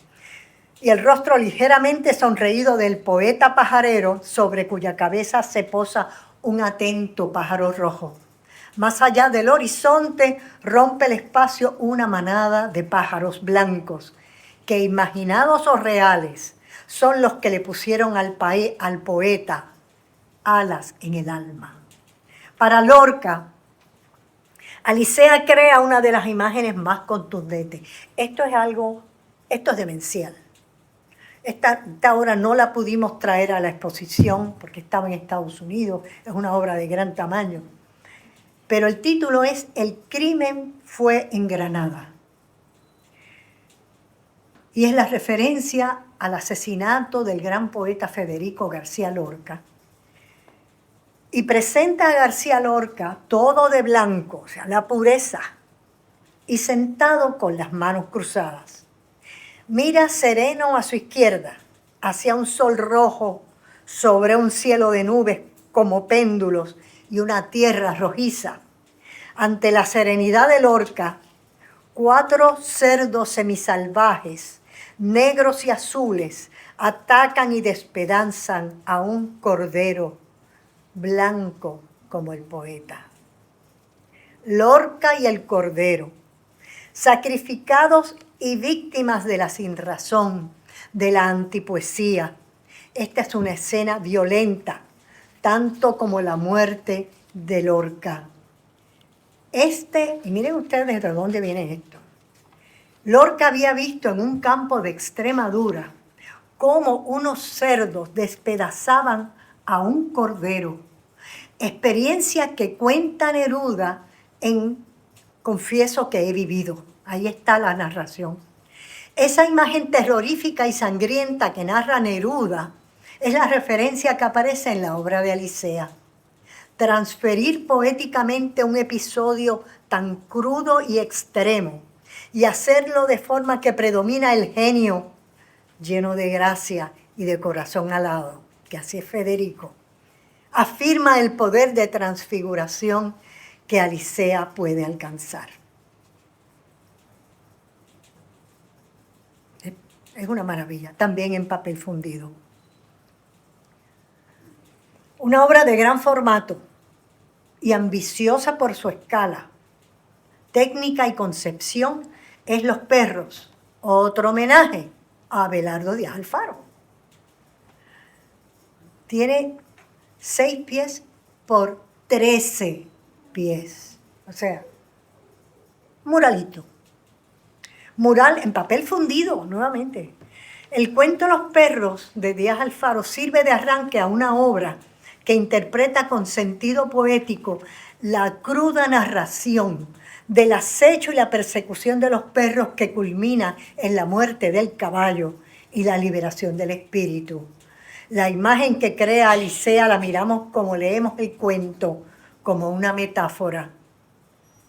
y el rostro ligeramente sonreído del poeta pajarero, sobre cuya cabeza se posa un atento pájaro rojo. Más allá del horizonte rompe el espacio una manada de pájaros blancos que, imaginados o reales, son los que le pusieron al poeta alas en el alma. Para Lorca, Alicea crea una de las imágenes más contundentes. Esto es demencial. Esta obra no la pudimos traer a la exposición porque estaba en Estados Unidos, es una obra de gran tamaño. Pero el título es El crimen fue en Granada. Y es la referencia al asesinato del gran poeta Federico García Lorca. Y presenta a García Lorca todo de blanco, o sea, la pureza, y sentado con las manos cruzadas. Mira sereno a su izquierda, hacia un sol rojo, sobre un cielo de nubes como péndulos, y una tierra rojiza. Ante la serenidad de Lorca, 4 cerdos semisalvajes, negros y azules, atacan y despedazan a un cordero blanco como el poeta. Lorca y el cordero, sacrificados y víctimas de la sinrazón, de la antipoesía. Esta es una escena violenta, tanto como la muerte de Lorca. Y miren ustedes de dónde viene esto. Lorca había visto en un campo de Extremadura cómo unos cerdos despedazaban a un cordero. Experiencia que cuenta Neruda en Confieso que he vivido. Ahí está la narración. Esa imagen terrorífica y sangrienta que narra Neruda es la referencia que aparece en la obra de Alicea. Transferir poéticamente un episodio tan crudo y extremo y hacerlo de forma que predomina el genio lleno de gracia y de corazón alado, que así es Federico, afirma el poder de transfiguración que Alicea puede alcanzar. Es una maravilla, también en papel fundido. Una obra de gran formato y ambiciosa por su escala, técnica y concepción es Los perros, otro homenaje a Abelardo Díaz Alfaro. Tiene 6 pies por 13 pies, o sea, muralito. Mural en papel fundido, nuevamente. El cuento Los perros de Díaz Alfaro sirve de arranque a una obra que interpreta con sentido poético la cruda narración del acecho y la persecución de los perros que culmina en la muerte del caballo y la liberación del espíritu. La imagen que crea Alicea la miramos como leemos el cuento, como una metáfora.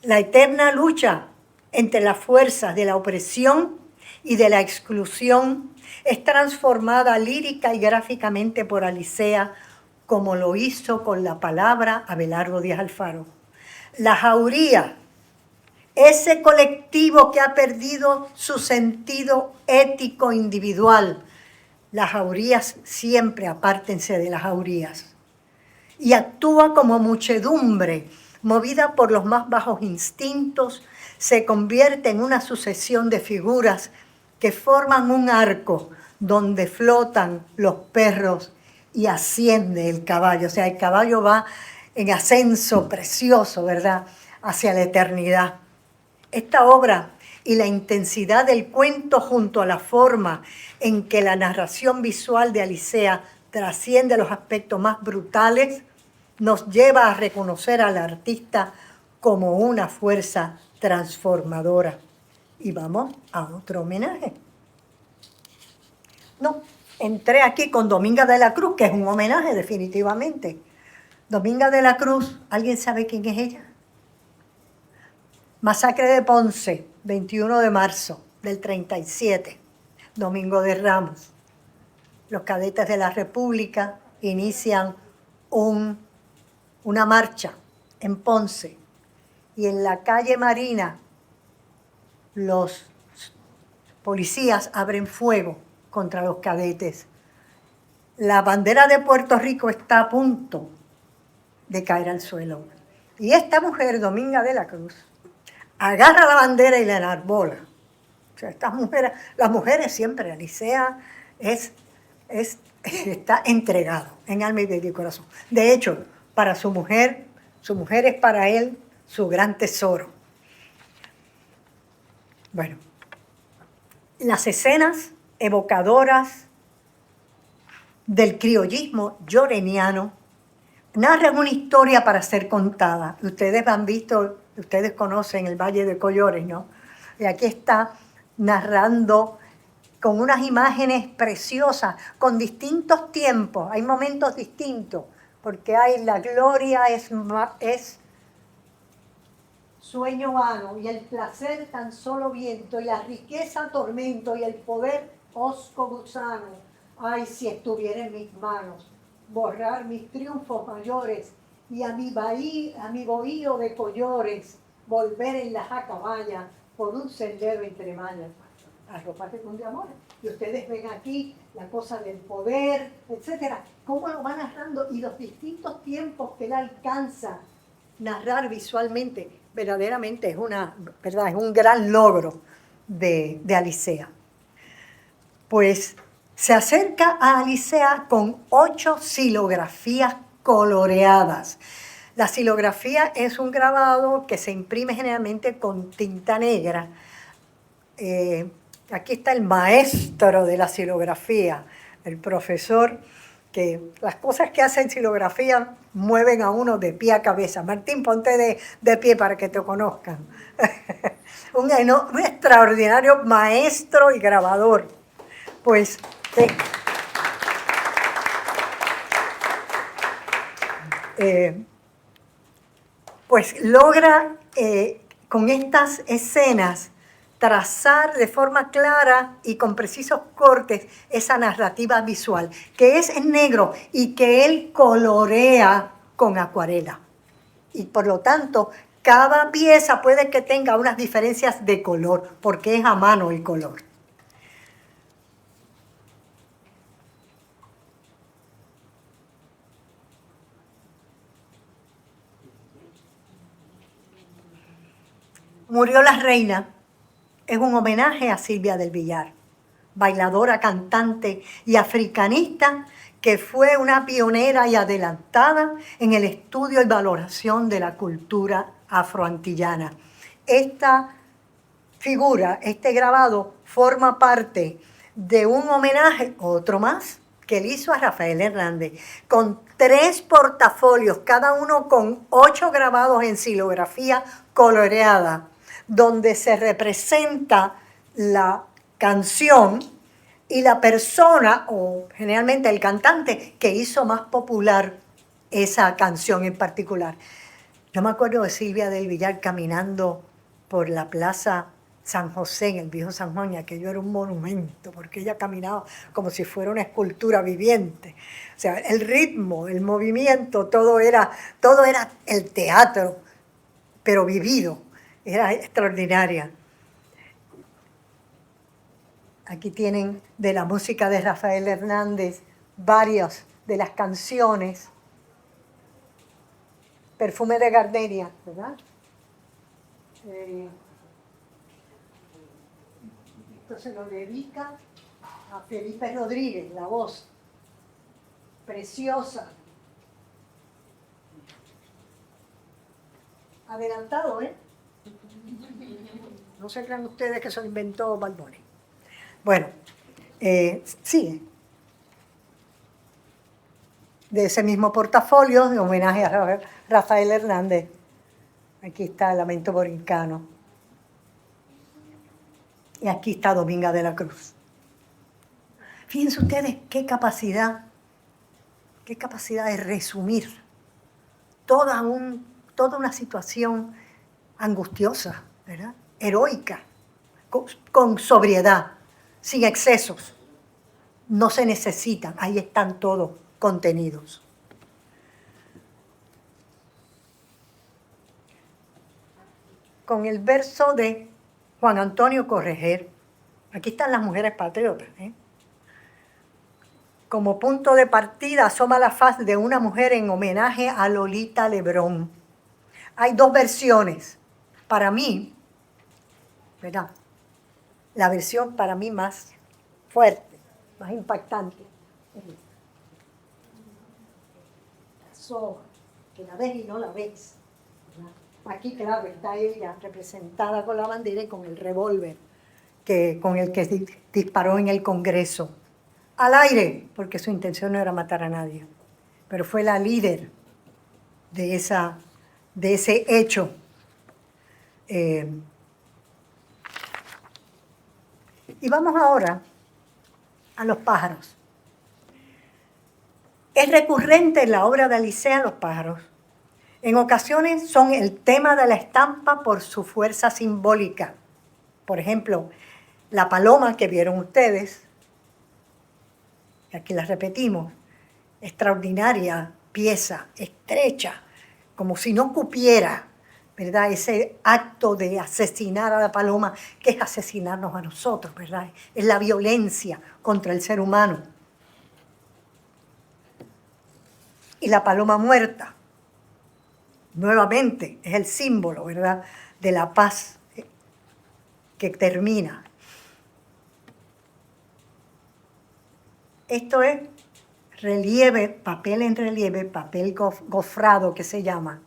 La eterna lucha entre las fuerzas de la opresión y de la exclusión es transformada lírica y gráficamente por Alicea, como lo hizo con la palabra Abelardo Díaz Alfaro. La jauría, ese colectivo que ha perdido su sentido ético individual. Las jaurías siempre apártense de las jaurías. Y actúa como muchedumbre, movida por los más bajos instintos, se convierte en una sucesión de figuras que forman un arco donde flotan los perros y asciende el caballo. O sea, el caballo va en ascenso precioso, ¿verdad?, hacia la eternidad. Esta obra y la intensidad del cuento junto a la forma en que la narración visual de Alicea trasciende los aspectos más brutales nos lleva a reconocer al artista como una fuerza transformadora. Y vamos a otro homenaje. No, entré aquí con Dominga de la Cruz, que es un homenaje definitivamente. Dominga de la Cruz, ¿alguien sabe quién es ella? Masacre de Ponce, 21 de marzo del 37, Domingo de Ramos. Los cadetes de la República inician una marcha en Ponce y en la calle Marina los policías abren fuego contra los cadetes. La bandera de Puerto Rico está a punto de caer al suelo. Y esta mujer, Dominga de la Cruz, agarra la bandera y la enarbola. O sea, las mujeres siempre, Alicea está entregado en alma y de corazón. De hecho, para su mujer es para él su gran tesoro. Bueno, las escenas evocadoras del criollismo lloreniano narran una historia para ser contada. Ustedes han visto, ustedes conocen el Valle de Collores, ¿no? Y aquí está narrando con unas imágenes preciosas, con distintos tiempos. Hay momentos distintos, porque hay la gloria es sueño vano, y el placer tan solo viento, y la riqueza tormento, y el poder hosco gusano. Ay, si estuviera en mis manos, borrar mis triunfos mayores, y a mi bohío de collores, volver en la jacabaya por un sendero entre mallas. Arropate con de amor. Y ustedes ven aquí la cosa del poder, etcétera, cómo lo va narrando y los distintos tiempos que él alcanza narrar visualmente. Verdaderamente es un gran logro de Alicea. Pues se acerca a Alicea con 8 xilografías coloreadas. La xilografía es un grabado que se imprime generalmente con tinta negra. Aquí está el maestro de la xilografía, el profesor, que las cosas que hace en xilografía mueven a uno de pie a cabeza. Martín, ponte de pie para que te conozcan. Un extraordinario maestro y grabador. Pues, pues logra con estas escenas trazar de forma clara y con precisos cortes esa narrativa visual, que es en negro y que él colorea con acuarela. Y por lo tanto, cada pieza puede que tenga unas diferencias de color, porque es a mano el color. Murió la reina es un homenaje a Silvia del Villar, bailadora, cantante y africanista que fue una pionera y adelantada en el estudio y valoración de la cultura afroantillana. Esta figura, este grabado, forma parte de un homenaje, otro más, que él hizo a Rafael Hernández, con 3 portafolios, cada uno con 8 grabados en xilografía coloreada, donde se representa la canción y la persona, o generalmente el cantante, que hizo más popular esa canción en particular. Yo me acuerdo de Silvia del Villar caminando por la plaza San José, en el viejo San Juan, y aquello era un monumento, porque ella caminaba como si fuera una escultura viviente. O sea, el ritmo, el movimiento, todo era el teatro, pero vivido. Era extraordinaria. Aquí tienen de la música de Rafael Hernández varias de las canciones. Perfume de gardenia, ¿verdad? Esto se lo dedica a Felipe Rodríguez, la voz preciosa. Adelantado, ¿eh? No se crean ustedes que se lo inventó Bad Bunny. Bueno, sigue. De ese mismo portafolio, de homenaje a Rafael Hernández. Aquí está el Lamento Borincano. Y aquí está Dominga de la Cruz. Fíjense ustedes qué capacidad de resumir toda una situación angustiosa, ¿verdad? Heroica, con sobriedad, sin excesos. No se necesitan, ahí están todos contenidos. Con el verso de Juan Antonio Correger, aquí están las mujeres patriotas, ¿eh? Como punto de partida asoma la faz de una mujer en homenaje a Lolita Lebrón. Hay 2 versiones. Para mí, ¿verdad? La versión para mí más fuerte, más impactante. La soga, que la ves y no la ves. ¿Verdad? Aquí, claro, está ella representada con la bandera y con el revólver con el que disparó en el Congreso. Al aire, porque su intención no era matar a nadie, pero fue la líder de ese hecho. Y vamos ahora a los pájaros. Es recurrente en la obra de Alicea los pájaros. En ocasiones son el tema de la estampa por su fuerza simbólica. Por ejemplo, la paloma que vieron ustedes, y aquí la repetimos, extraordinaria pieza, estrecha, como si no cupiera, ¿verdad? Ese acto de asesinar a la paloma, que es asesinarnos a nosotros, ¿verdad? Es la violencia contra el ser humano. Y la paloma muerta, nuevamente, es el símbolo, ¿verdad?, de la paz que termina. Esto es relieve, papel en relieve, papel gofrado que se llama.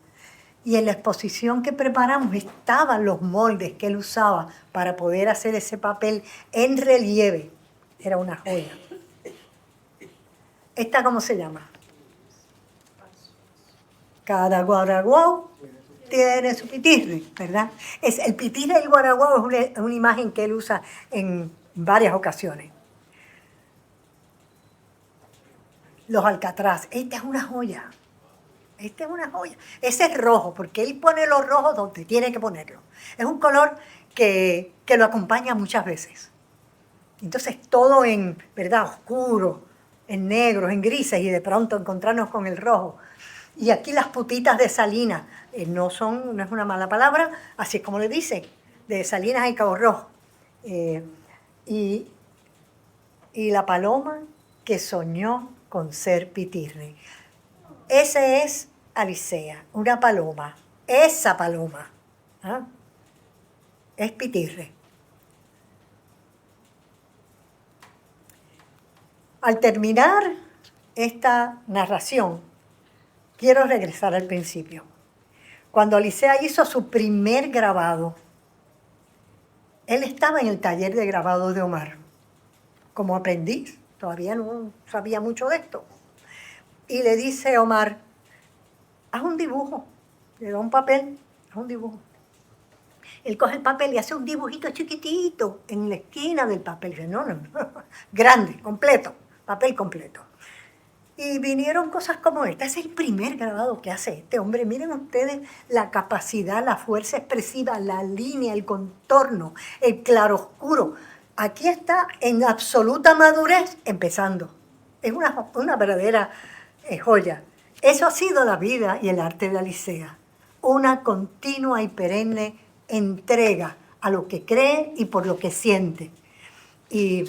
Y en la exposición que preparamos estaban los moldes que él usaba para poder hacer ese papel en relieve. Era una joya. ¿Esta cómo se llama? Cada guaraguao tiene su pitirre, ¿verdad? El pitirre del guaraguao es una imagen que él usa en varias ocasiones. Los alcatraz, esta es una joya. Esta es una joya. Ese es rojo, porque él pone los rojos donde tiene que ponerlo. Es un color que lo acompaña muchas veces. Entonces todo en, ¿verdad?, oscuro, en negros, en grises, y de pronto encontrarnos con el rojo. Y aquí las putitas de Salinas, no es una mala palabra, así es como le dicen, de Salinas y Cabo Rojo. Y la paloma que soñó con ser pitirre. Ese es Alicea, una paloma. Esa paloma, ¿ah?, es pitirre. Al terminar esta narración, quiero regresar al principio. Cuando Alicea hizo su primer grabado, él estaba en el taller de grabado de Omar, como aprendiz. Todavía no sabía mucho de esto. Y le dice Omar, haz un dibujo. Le da un papel, haz un dibujo. Él coge el papel y hace un dibujito chiquitito en la esquina del papel. Dice, no, grande, completo, papel completo. Y vinieron cosas como esta. Es el primer grabado que hace este hombre. Miren ustedes la capacidad, la fuerza expresiva, la línea, el contorno, el claroscuro. Aquí está en absoluta madurez, empezando. Es una verdadera joya. Eso ha sido la vida y el arte de Alicea. Una continua y perenne entrega a lo que cree y por lo que siente. Y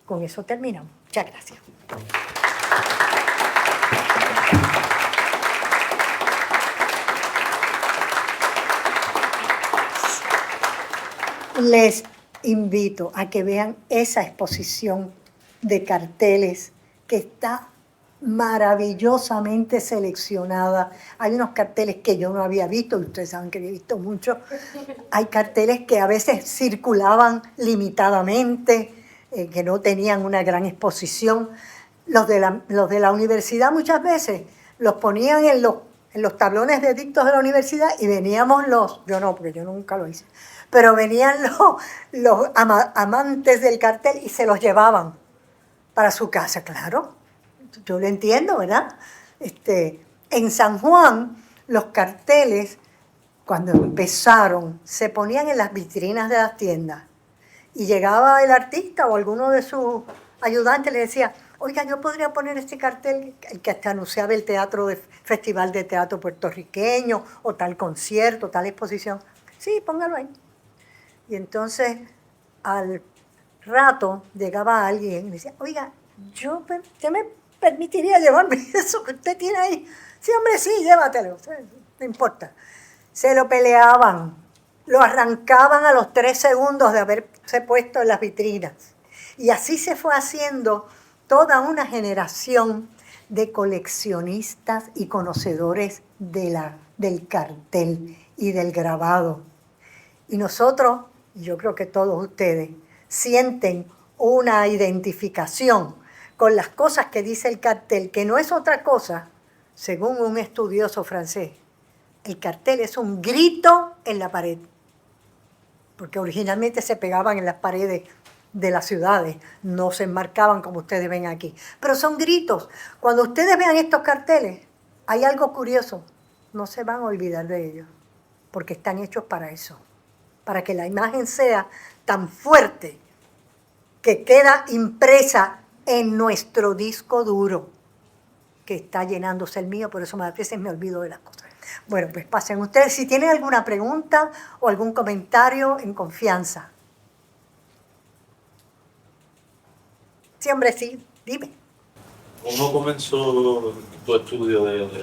con eso terminamos. Muchas gracias. Les invito a que vean esa exposición de carteles que está maravillosamente seleccionada. Hay unos carteles que yo no había visto, y ustedes saben que he visto muchos. Hay carteles que a veces circulaban limitadamente, que no tenían una gran exposición. Los de la universidad muchas veces los ponían en los tablones de dictos de la universidad y veníamos yo no, porque yo nunca lo hice, pero venían los amantes del cartel y se los llevaban para su casa, claro. Yo lo entiendo, ¿verdad? En San Juan, los carteles, cuando empezaron, se ponían en las vitrinas de las tiendas. Y llegaba el artista o alguno de sus ayudantes le decía, oiga, yo podría poner este cartel, el que hasta anunciaba el Festival de Teatro Puertorriqueño, o tal concierto, tal exposición. Sí, póngalo ahí. Y entonces, al rato, llegaba alguien y me decía, oiga, ¿usted me permitiría llevarme eso que usted tiene ahí? Sí, hombre, sí, llévatelo, no importa. Se lo peleaban, lo arrancaban a los 3 segundos de haberse puesto en las vitrinas. Y así se fue haciendo toda una generación de coleccionistas y conocedores del cartel y del grabado. Y nosotros, yo creo que todos ustedes, sienten una identificación con las cosas que dice el cartel, que no es otra cosa, según un estudioso francés. El cartel es un grito en la pared, porque originalmente se pegaban en las paredes de las ciudades, no se enmarcaban como ustedes ven aquí. Pero son gritos. Cuando ustedes vean estos carteles, hay algo curioso, no se van a olvidar de ellos, porque están hechos para eso, para que la imagen sea tan fuerte que queda impresa en nuestro disco duro, que está llenándose el mío, por eso a veces me olvido de las cosas. Bueno, pues pasen ustedes. Si tienen alguna pregunta o algún comentario, en confianza. Sí, hombre, sí, dime. ¿Cómo comenzó tu estudio de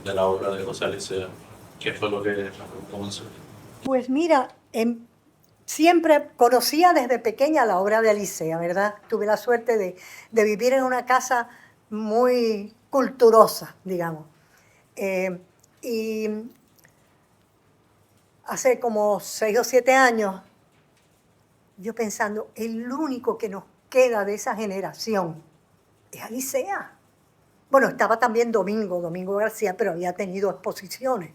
la obra de José Alicea? ¿Qué fue lo que comenzó? Pues mira, siempre conocía desde pequeña la obra de Alicea, ¿verdad? Tuve la suerte de vivir en una casa muy culturosa, digamos. Y hace como 6 o 7 años, yo pensando, el único que nos queda de esa generación es Alicea. Bueno, estaba también Domingo García, pero había tenido exposiciones.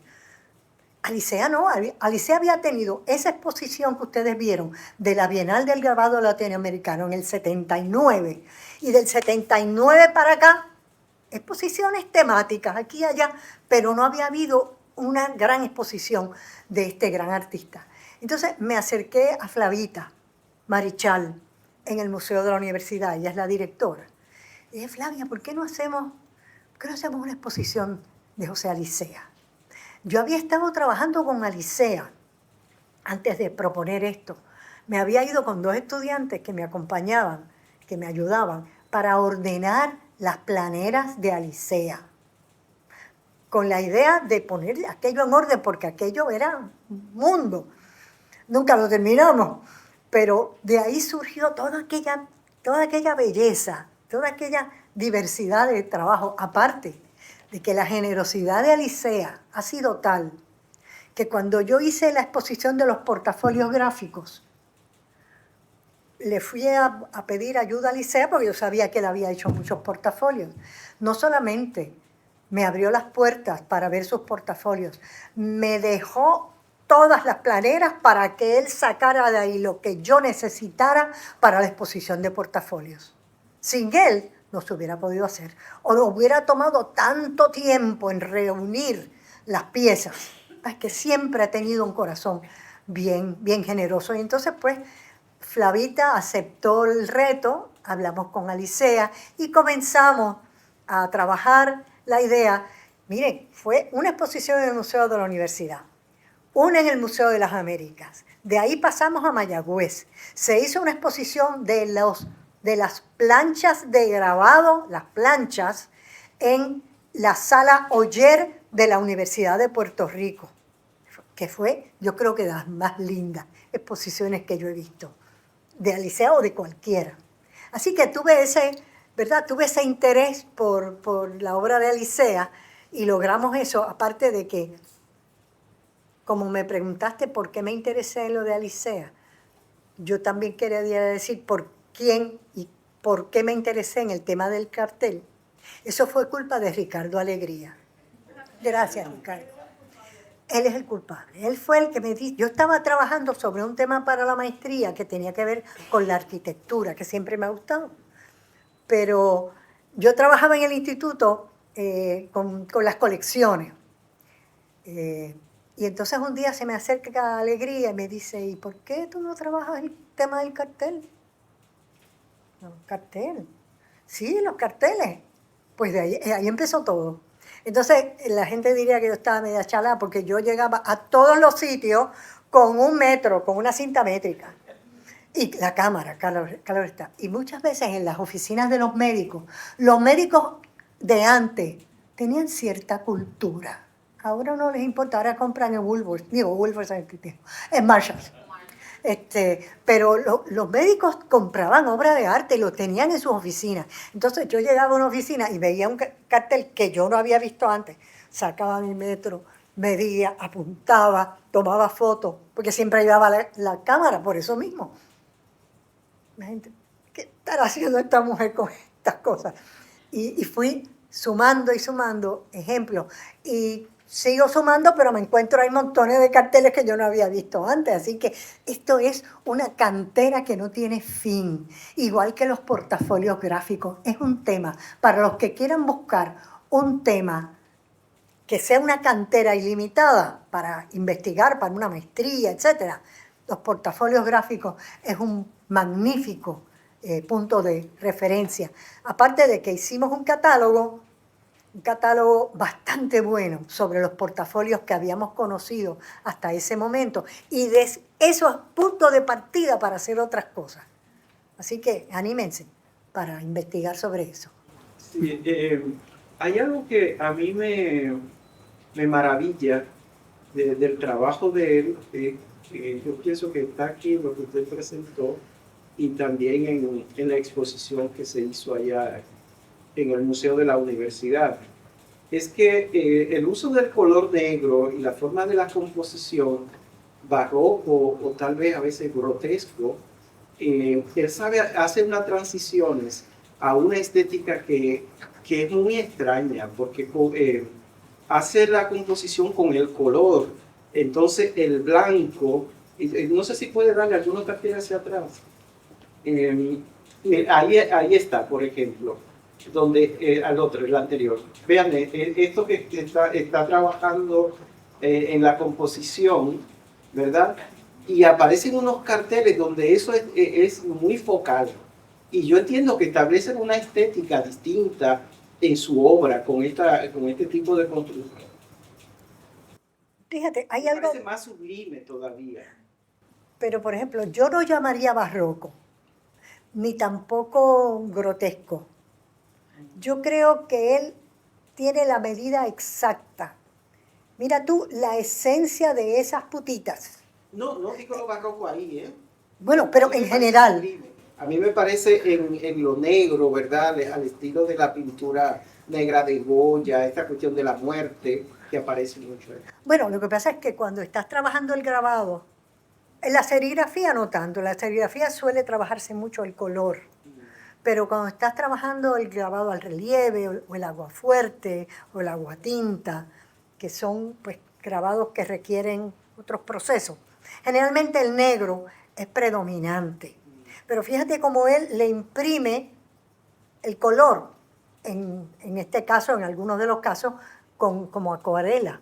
Alicea no, Alicea había tenido esa exposición que ustedes vieron de la Bienal del Grabado Latinoamericano en el 79, y del 79 para acá, exposiciones temáticas aquí y allá, pero no había habido una gran exposición de este gran artista. Entonces me acerqué a Flavita Marichal en el Museo de la Universidad, ella es la directora. Y dije, Flavia, ¿por qué no hacemos una exposición de José Alicea? Yo había estado trabajando con Alicea antes de proponer esto. Me había ido con 2 estudiantes que me acompañaban, que me ayudaban, para ordenar las planeras de Alicea, con la idea de poner aquello en orden, porque aquello era un mundo. Nunca lo terminamos, pero de ahí surgió toda aquella belleza, toda aquella diversidad de trabajo, aparte de que la generosidad de Alicea ha sido tal que cuando yo hice la exposición de los portafolios gráficos, le fui a pedir ayuda a Alicea porque yo sabía que él había hecho muchos portafolios. No solamente me abrió las puertas para ver sus portafolios, me dejó todas las planeras para que él sacara de ahí lo que yo necesitara para la exposición de portafolios. Sin él no se hubiera podido hacer, o no hubiera tomado tanto tiempo en reunir las piezas. Es que siempre ha tenido un corazón bien generoso. Y entonces, pues, Flavita aceptó el reto, hablamos con Alicea y comenzamos a trabajar la idea. Miren, fue una exposición en el Museo de la Universidad, una en el Museo de las Américas. De ahí pasamos a Mayagüez. Se hizo una exposición de las planchas de grabado, las planchas, en la Sala Oller de la Universidad de Puerto Rico, que fue, yo creo que de las más lindas exposiciones que yo he visto, de Alicea o de cualquiera. Así que tuve ese interés por la obra de Alicea y logramos eso, aparte de que, como me preguntaste por qué me interesé en lo de Alicea, yo también quería decir por quién y por qué me interesé en el tema del cartel. Eso fue culpa de Ricardo Alegría. Gracias, Ricardo. Él es el culpable. Él fue el que me dijo. Yo estaba trabajando sobre un tema para la maestría que tenía que ver con la arquitectura, que siempre me ha gustado. Pero yo trabajaba en el instituto con las colecciones. Y entonces un día se me acerca Alegría y me dice, ¿y por qué tú no trabajas el tema del cartel? No, cartel. Sí, los carteles. Pues de ahí empezó todo. Entonces la gente diría que yo estaba media chalada porque yo llegaba a todos los sitios con un metro, con una cinta métrica. Y la cámara, claro está. Y muchas veces en las oficinas de los médicos de antes tenían cierta cultura. Ahora no les importa, ahora compran en Woolworths, en Marshalls. Pero los médicos compraban obra de arte y lo tenían en sus oficinas. Entonces yo llegaba a una oficina y veía un cartel que yo no había visto antes. Sacaba mi metro, medía, apuntaba, tomaba fotos, porque siempre llevaba la cámara, por eso mismo. La gente, ¿qué estará haciendo esta mujer con estas cosas? Y fui sumando y sumando ejemplos. Y sigo sumando, pero me encuentro ahí montones de carteles que yo no había visto antes. Así que esto es una cantera que no tiene fin. Igual que los portafolios gráficos. Es un tema para los que quieran buscar un tema que sea una cantera ilimitada para investigar, para una maestría, etc. Los portafolios gráficos es un magnífico punto de referencia. Aparte de que hicimos un catálogo bastante bueno sobre los portafolios que habíamos conocido hasta ese momento y de esos puntos de partida para hacer otras cosas. Así que anímense para investigar sobre eso. Sí, hay algo que a mí me maravilla del trabajo de él, que yo pienso que está aquí en lo que usted presentó y también en la exposición que se hizo allá en el Museo de la Universidad. Es que el uso del color negro y la forma de la composición barroco o tal vez a veces grotesco, él sabe, hace unas transiciones a una estética que es muy extraña, porque hace la composición con el color. Entonces el blanco, no sé si puede darle algunos carteles hacia atrás. Ahí está, por ejemplo, donde al otro, el anterior. Vean, esto que está trabajando en la composición, ¿verdad? Y aparecen unos carteles donde eso es muy focal. Y yo entiendo que establecen una estética distinta en su obra con este tipo de construcción. Fíjate, hay Me algo, parece más sublime todavía. pero por ejemplo, yo no llamaría barroco, ni tampoco grotesco. Yo creo que él tiene la medida exacta. Mira tú la esencia de esas putitas. No digo lo barroco ahí, ¿eh? Bueno, pero A mí en me parece general. sublime. A mí me parece en lo negro, ¿verdad? Al estilo de la pintura negra de Goya, esta cuestión de la muerte que aparece mucho. Bueno, lo que pasa es que cuando estás trabajando el grabado, en la serigrafía no tanto, en la serigrafía suele trabajarse mucho el color, pero cuando estás trabajando el grabado al relieve o el aguafuerte o el aguatinta, que son pues grabados que requieren otros procesos, generalmente el negro es predominante. Pero fíjate cómo él le imprime el color, en este caso, en algunos de los casos, como acuarela.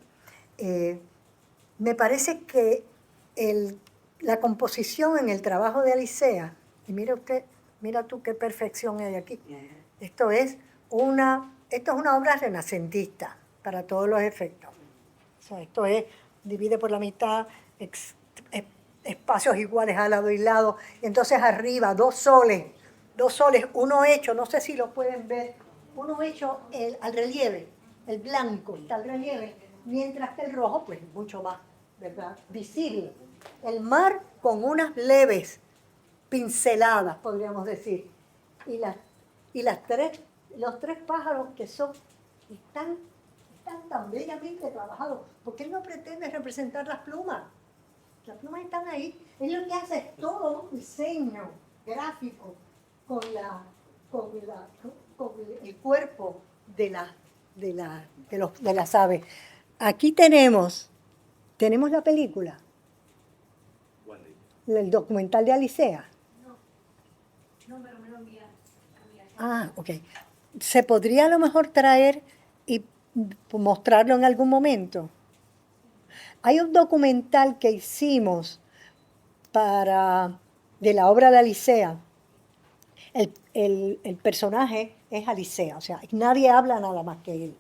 Me parece que la composición en el trabajo de Alicea, y mira tú qué perfección hay aquí. Esto es una obra renacentista para todos los efectos. O sea, esto es, divide por la mitad, espacios iguales a lado y lado, y entonces arriba dos soles, uno hecho, no sé si lo pueden ver, uno hecho al relieve, el blanco está al relieve, mientras que el rojo, pues mucho más, ¿verdad? Visible. El mar con unas leves pinceladas, podríamos decir, y los tres pájaros que están tan bellamente trabajados, porque él no pretende representar las plumas. Las plumas están ahí. Él lo que hace es todo un diseño gráfico con el cuerpo de las aves. Aquí tenemos la película, el documental de Alicea. No, pero me lo envían. Ah, ok. ¿Se podría a lo mejor traer y mostrarlo en algún momento? Hay un documental que hicimos de la obra de Alicea. El personaje es Alicea, o sea, nadie habla nada más que él.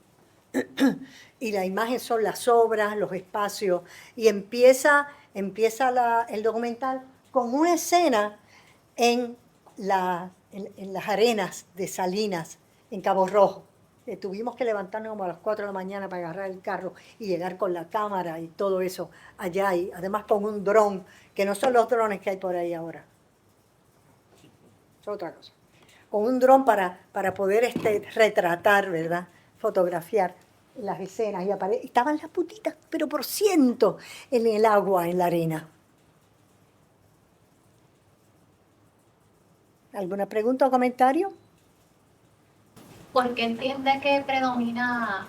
Y la imagen son las obras, los espacios, y empieza el documental con una escena en las arenas de Salinas, en Cabo Rojo. Tuvimos que levantarnos como a las 4 de la mañana para agarrar el carro y llegar con la cámara y todo eso allá, y además con un dron, que no son los drones que hay por ahí ahora. Es otra cosa. Con un dron para poder retratar, ¿verdad? Fotografiar las escenas. Y estaban las putitas, pero por ciento en el agua, en la arena. ¿Alguna pregunta o comentario? ¿Por qué entiende que predomina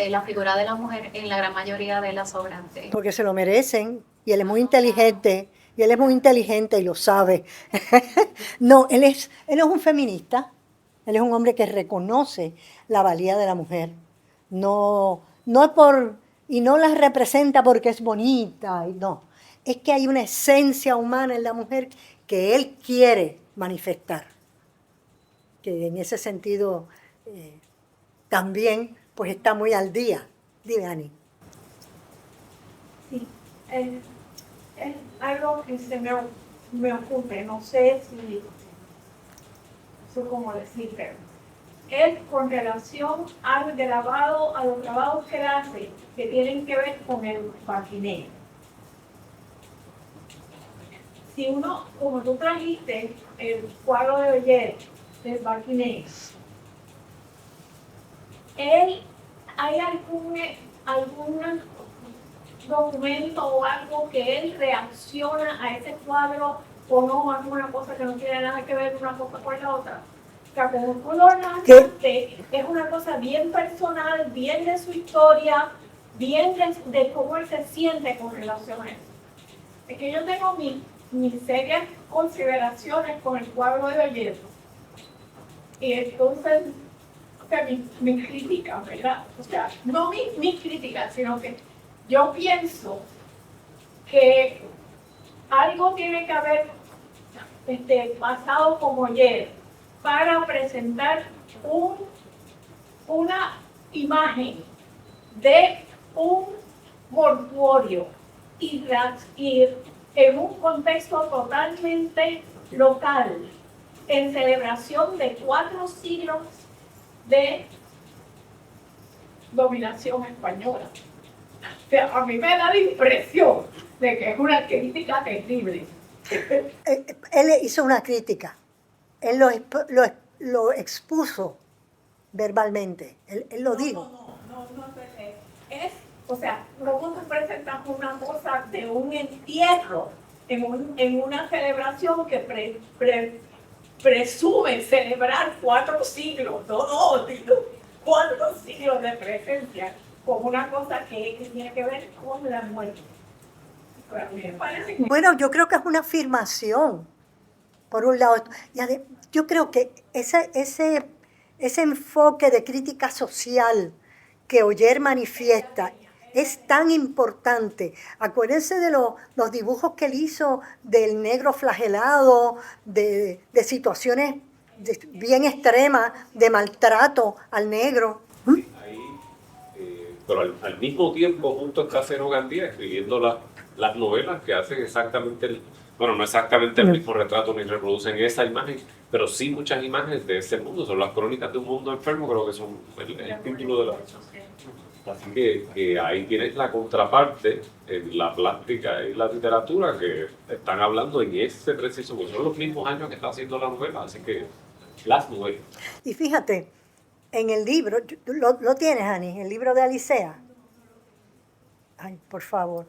la figura de la mujer en la gran mayoría de las obras? Porque se lo merecen, y él es muy inteligente, y lo sabe. No, él es un feminista, él es un hombre que reconoce la valía de la mujer. No y no la representa porque es bonita, no. Es que hay una esencia humana en la mujer que él quiere manifestar. Que en ese sentido también pues está muy al día. Dime, Ani. Sí, es algo que me ocurre, no sé cómo decir, pero es con relación a los grabados que él hace, que tienen que ver con el patineo. Si uno, como tú trajiste el cuadro de Oller del Barquinés, ¿hay algún documento o algo que él reacciona a ese cuadro o no, alguna cosa que no tiene nada que ver una cosa con la otra? O sea, como tú lo narraste, es una cosa bien personal, bien de su historia, bien de cómo él se siente con relación a eso. Es que yo tengo mis serias consideraciones con el cuadro de belleza. Y entonces, o sea, mi crítica, ¿verdad? O sea, no mi crítica, sino que yo pienso que algo tiene que haber pasado como ayer para presentar una imagen de un mortuorio y en un contexto totalmente local, en celebración de 4 siglos de dominación española. O sea, a mí me da la impresión de que es una crítica terrible. Él hizo una crítica, él lo expuso verbalmente, él lo dijo. No, o sea, nosotros presentamos una cosa de un entierro en una celebración que presume celebrar 4 siglos, no, digo, 4 siglos de presencia, como una cosa que tiene que ver con la muerte. Pero a mí me parece que... Bueno, yo creo que es una afirmación, por un lado. Yo creo que ese enfoque de crítica social que Oller manifiesta es tan importante. Acuérdense de los dibujos que él hizo del negro flagelado, de situaciones bien extremas, de maltrato al negro. Ahí, pero al mismo tiempo, junto está Zeno Gandía escribiendo las novelas que hacen exactamente, bueno, no exactamente el mismo retrato ni reproducen esa imagen, pero sí muchas imágenes de ese mundo. Son las crónicas de un mundo enfermo, creo que son el título de la... Así que ahí tienes la contraparte en la plástica y la literatura que están hablando en ese preciso, porque son los mismos años que está haciendo la novela, así que las novelas. Y fíjate, en el libro, ¿lo tienes, Ani? El libro de Alicea. Ay, por favor.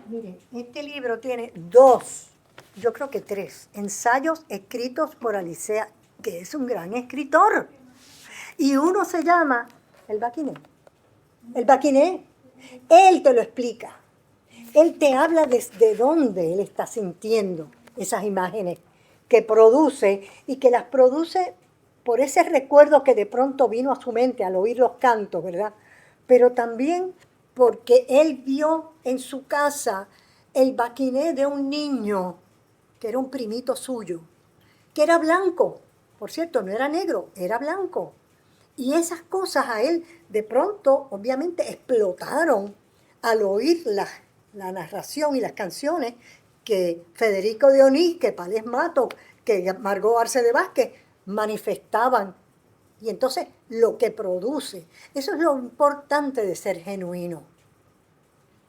Miren, este libro tiene 2, yo creo que 3, ensayos escritos por Alicea, que es un gran escritor. Y uno se llama El Baquiné. El Baquiné, él te lo explica. Él te habla desde dónde él está sintiendo esas imágenes que produce y que las produce por ese recuerdo que de pronto vino a su mente al oír los cantos, ¿verdad? Pero también porque él vio en su casa el baquiné de un niño que era un primito suyo, que era blanco. Por cierto, no era negro, era blanco. Y esas cosas a él de pronto, obviamente, explotaron al oír la narración y las canciones que Federico de Onís, que Pález Mato, que Margot Arce de Vázquez manifestaban. Y entonces lo que produce, eso es lo importante de ser genuino.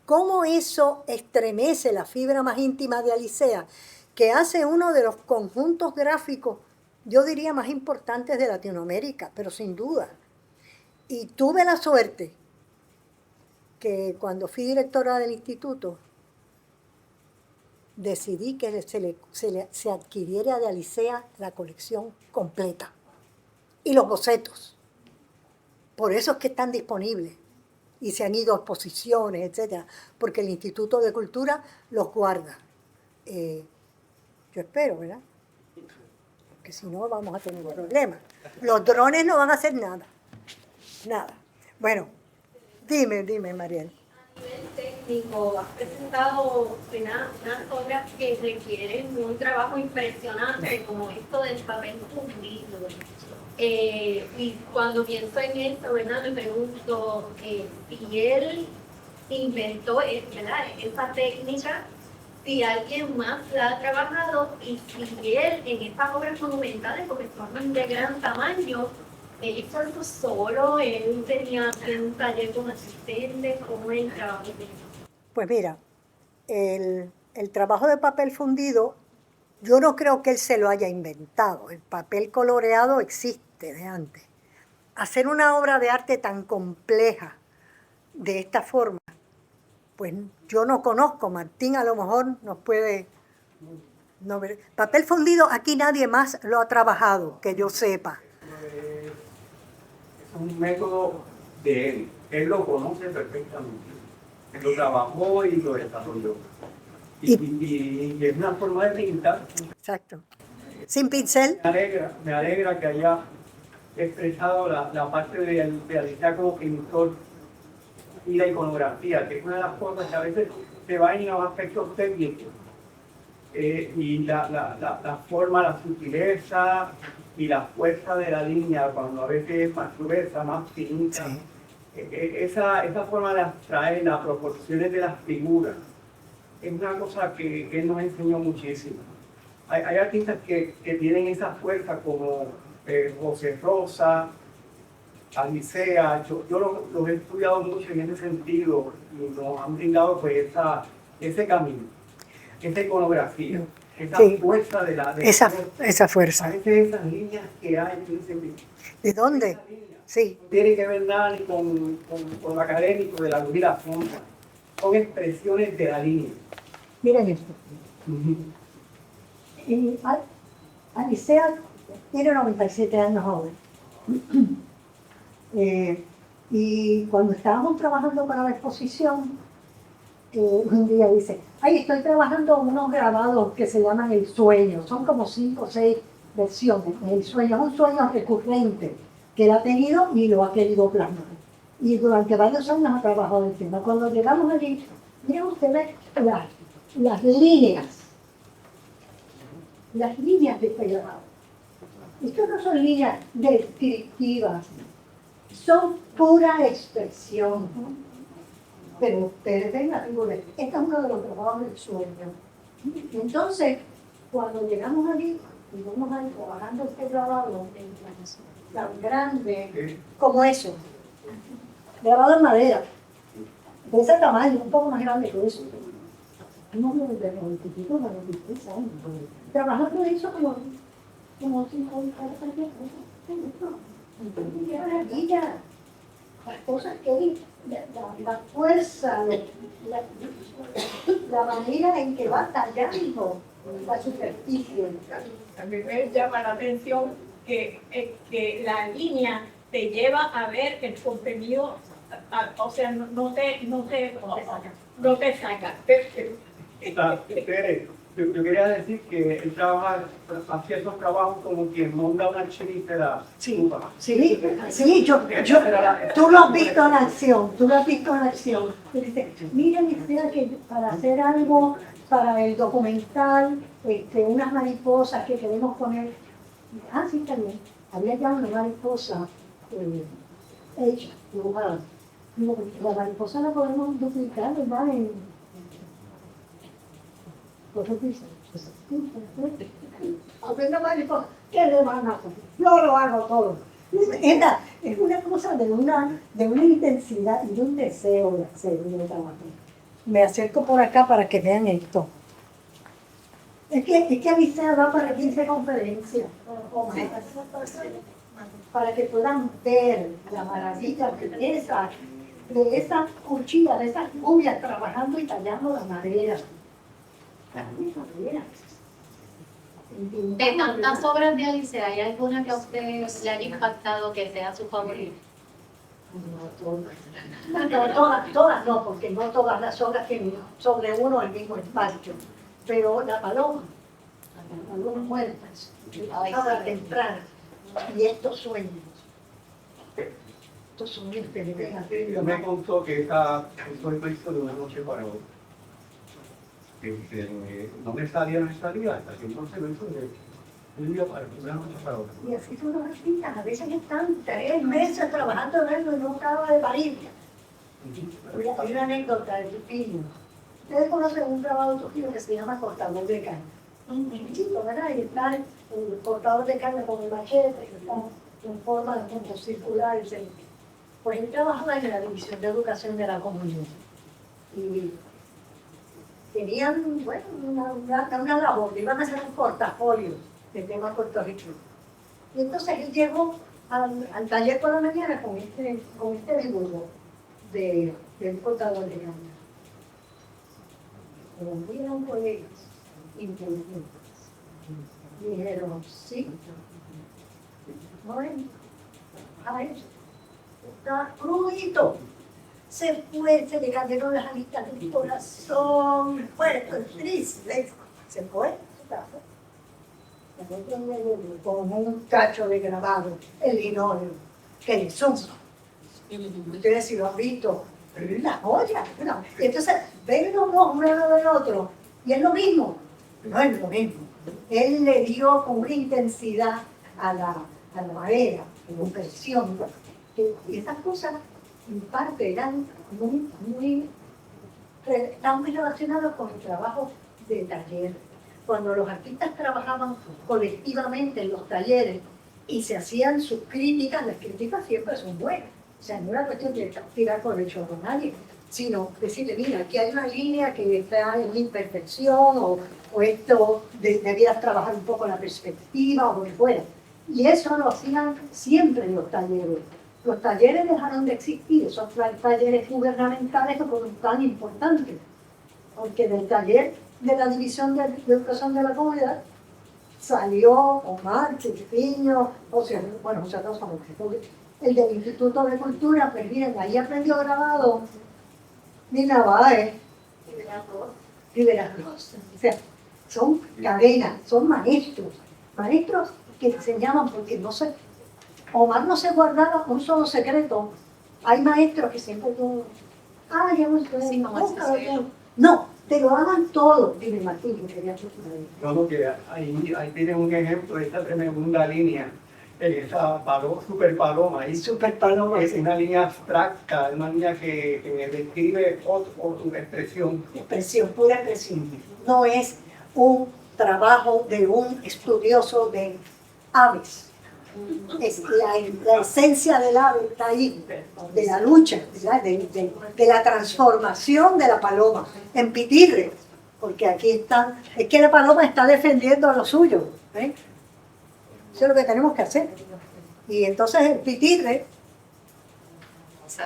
Cómo eso estremece la fibra más íntima de Alicea, que hace uno de los conjuntos gráficos, yo diría, más importantes de Latinoamérica, pero sin duda. Y tuve la suerte que cuando fui directora del instituto, decidí que se adquiriera de Alicea la colección completa y los bocetos. Por eso es que están disponibles y se han ido a exposiciones, etcétera, porque el Instituto de Cultura los guarda. Yo espero, ¿verdad? Porque si no vamos a tener problemas. Los drones no van a hacer nada. Nada. Bueno, dime, Mariel. A nivel técnico, has presentado unas obras que requieren un trabajo impresionante, como esto del papel fundido. Y cuando pienso en esto, ¿verdad? Me pregunto si él inventó, ¿verdad?, esa técnica, si alguien más la ha trabajado y si él en estas obras monumentales, porque son de gran tamaño, hizo eso solo, él tenía un taller con asistentes, ¿cómo él trabajó? Pues mira, el trabajo de papel fundido, yo no creo que él se lo haya inventado. El papel coloreado existe de antes. hacer una obra de arte tan compleja de esta forma, pues yo no conozco, Martín a lo mejor nos puede... No, papel fundido aquí nadie más lo ha trabajado, que yo sepa. Es un método de él lo conoce perfectamente. Él lo trabajó y lo desarrolló. Y es una forma de pintar. Exacto. Sin pincel. Me alegra que haya expresado la parte de Alicia como pintor y la iconografía, que es una de las cosas que a veces se va en los aspectos técnicos. Y la forma, la sutileza y la fuerza de la línea, cuando a veces es más gruesa, más finita. Sí. Esa forma de abstraer las proporciones de las figuras es una cosa que él nos enseñó muchísimo. Hay artistas que tienen esa fuerza como José Rosa, Alicea. Yo los he estudiado mucho en ese sentido y nos han brindado pues ese camino, esa iconografía, esa fuerza de la... esa fuerza. A veces esas líneas que hay, ¿de dónde? Sí. No tiene que ver nada ni con lo académico de la luz y la sombra. Son expresiones de la línea. Miren esto. Alicea tiene 97 años ahora. Y cuando estábamos trabajando para la exposición, un día dice, ay, estoy trabajando unos grabados que se llaman El Sueño. Son como 5 o 6 versiones. El Sueño es un sueño recurrente que él ha tenido y lo ha querido plasmar. Y durante varios años ha trabajado el tema. Cuando llegamos allí, miren ustedes las líneas de este grabado. Esto no son líneas descriptivas, son pura expresión. Pero ustedes ven la figura. Este es uno de los trabajos del sueño. Entonces, cuando llegamos allí, y vamos ahí trabajando este grabado tan grande como eso, grabado en madera, de ese tamaño, un poco más grande que eso. Un hombre de 93 años. Trabajando eso como 50 años. Qué maravilla. Las cosas que él, la fuerza, la manera en que va tallando la superficie. A mí me llama la atención que la línea te lleva a ver el contenido, o sea, no te saca. Yo quería decir que él hacía esos trabajos como quien monta una archivista. Sí, tú lo has visto en acción, Dice, mira, Licea, que para hacer algo, para el documental, unas mariposas que queremos poner. Ah, sí, también. Había ya una mariposa hecha, dibujada. La mariposa la podemos duplicar, ¿verdad? Aprenda mariposa, ¿qué le van a hacer? Yo lo hago todo. Es una cosa de una intensidad y de un deseo de hacer un trabajo. Me acerco por acá para que vean esto. Es que Alicia va para 15 conferencias, para que puedan ver la maravilla de esa cuchilla, de esas cubias, trabajando y tallando la madera. De tantas obras de Alicia, ¿hay alguna que a usted le haya impactado que sea su favorita? No, todas no, porque no todas las obras tienen sobre uno el mismo espacio. Pero la paloma muertas, la temprana, y estos sueños que le ven aquí. Yo me contó que eso lo hizo de una noche para otra. No me salía, hasta que entonces lo hizo de un día para una noche para otra. Y así son los artistas, a veces están 3 meses trabajando en algo y no acaba de parir. Hay una anécdota de Trujillo. Ustedes conocen un grabado de Trujillo que se llama cortador de carne. Un chico, ¿verdad? Y está el cortador de carne con el machete, que está en forma de punto circular. Pues él trabajaba en la División de Educación de la Comunidad. Y tenían, bueno, una labor, iban a hacer un portafolio del tema Puerto Rico. Y entonces él llegó al taller por la mañana con este dibujo del contador de granja. Como miran colegas inteligentes, dijeron, sí, bueno, ay, está crudito. Se fue, se le cayeron las alitas del corazón, fue triste, se fue a su casa. Con un cacho de grabado, el linóleo, que le zumba. Ustedes si lo han visto, es una joya. ¿No? Y entonces ven los dos uno al lado del otro, y es lo mismo. No es lo mismo. Él le dio con una intensidad a la madera, con presión. Y estas cosas, en parte, estaban muy relacionadas con el trabajo de taller. Cuando los artistas trabajaban colectivamente en los talleres y se hacían sus críticas, las críticas siempre son buenas. O sea, no era cuestión de tirar por el chorro a nadie, sino decirle, mira, aquí hay una línea que está en imperfección, o esto debieras trabajar un poco la perspectiva, o lo que fuera. Y eso lo hacían siempre en los talleres. Los talleres dejaron de existir, esos talleres gubernamentales que fueron tan importantes, porque del taller de la División de Educación de la Comunidad salió Omar, Chiquipiño, José Rosa, el del Instituto de Cultura, pues miren, ahí aprendió grabado Nina Báez, Rivera Rosa. O sea, son cadenas, son maestros que enseñaban, porque no sé, Omar no se guardaba un solo secreto. Hay maestros que siempre no, te lo hagan todo. Dime, Martín, que quería No, que ahí tienen un ejemplo de esta tremenda línea. Esa Super Paloma. Y Super Paloma es una línea abstracta, una línea que describe otra expresión. Expresión, pura expresión. No es un trabajo de un estudioso de aves. Es la esencia del ave está ahí, de la lucha, de la transformación de la paloma en pitirre, porque aquí están, es que la paloma está defendiendo a lo suyo, ¿eh? Eso es lo que tenemos que hacer. Y entonces el pitirre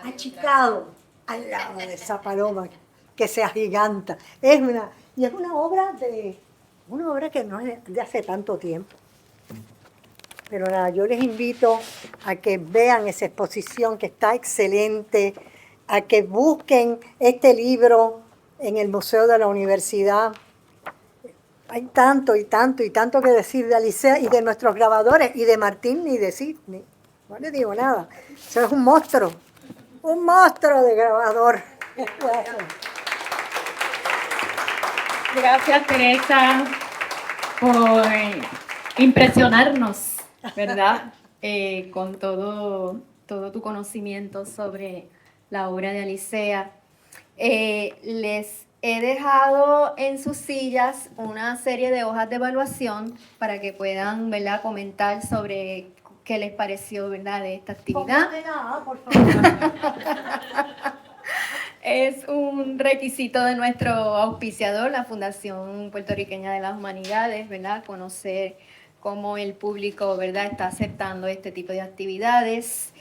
achicado al lado de esa paloma que se agiganta. Es una obra que no es de hace tanto tiempo. Pero nada, yo les invito a que vean esa exposición que está excelente, a que busquen este libro en el Museo de la Universidad. Hay tanto y tanto y tanto que decir de Alicea y de nuestros grabadores, y de Martín ni decir, no le digo nada. Eso es un monstruo de grabador. Gracias, Teresa, por impresionarnos, ¿verdad? Con todo tu conocimiento sobre la obra de Alicea. Les he dejado en sus sillas una serie de hojas de evaluación para que puedan, ¿verdad?, comentar sobre qué les pareció, ¿verdad?, de esta actividad. Por favor. Es un requisito de nuestro auspiciador, la Fundación Puertorriqueña de las Humanidades, ¿verdad?, conocer cómo el público, ¿verdad?, está aceptando este tipo de actividades.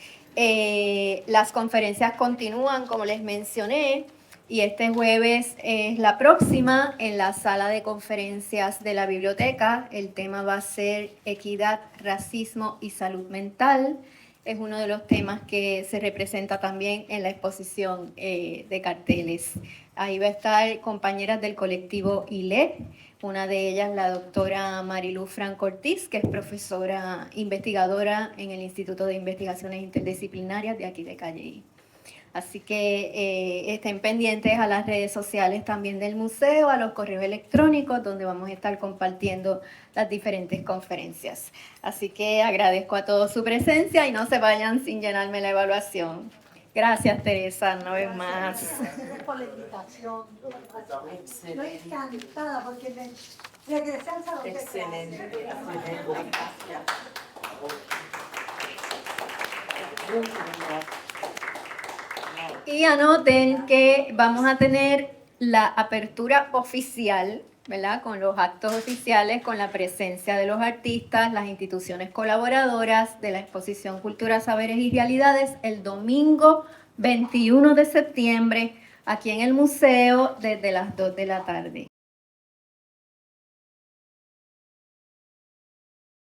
Las conferencias continúan, como les mencioné, y este jueves es la próxima en la sala de conferencias de la biblioteca. El tema va a ser equidad, racismo y salud mental. Es uno de los temas que se representa también en la exposición de carteles. Ahí va a estar compañeras del colectivo ILE, una de ellas la doctora Marilu Franco Ortiz, que es profesora investigadora en el Instituto de Investigaciones Interdisciplinarias de aquí de Calleí. Así que estén pendientes a las redes sociales también del museo, a los correos electrónicos, donde vamos a estar compartiendo las diferentes conferencias. Así que agradezco a todos su presencia y no se vayan sin llenarme la evaluación. Gracias, Teresa, una vez más. Gracias por la invitación. Estoy encantada porque regresé al salón de clase. Excelente. Y anoten que vamos a tener la apertura oficial ¿verdad? Con los actos oficiales, con la presencia de los artistas, las instituciones colaboradoras de la exposición Cultura, Saberes y Realidades el domingo 21 de septiembre aquí en el museo desde las 2 de la tarde.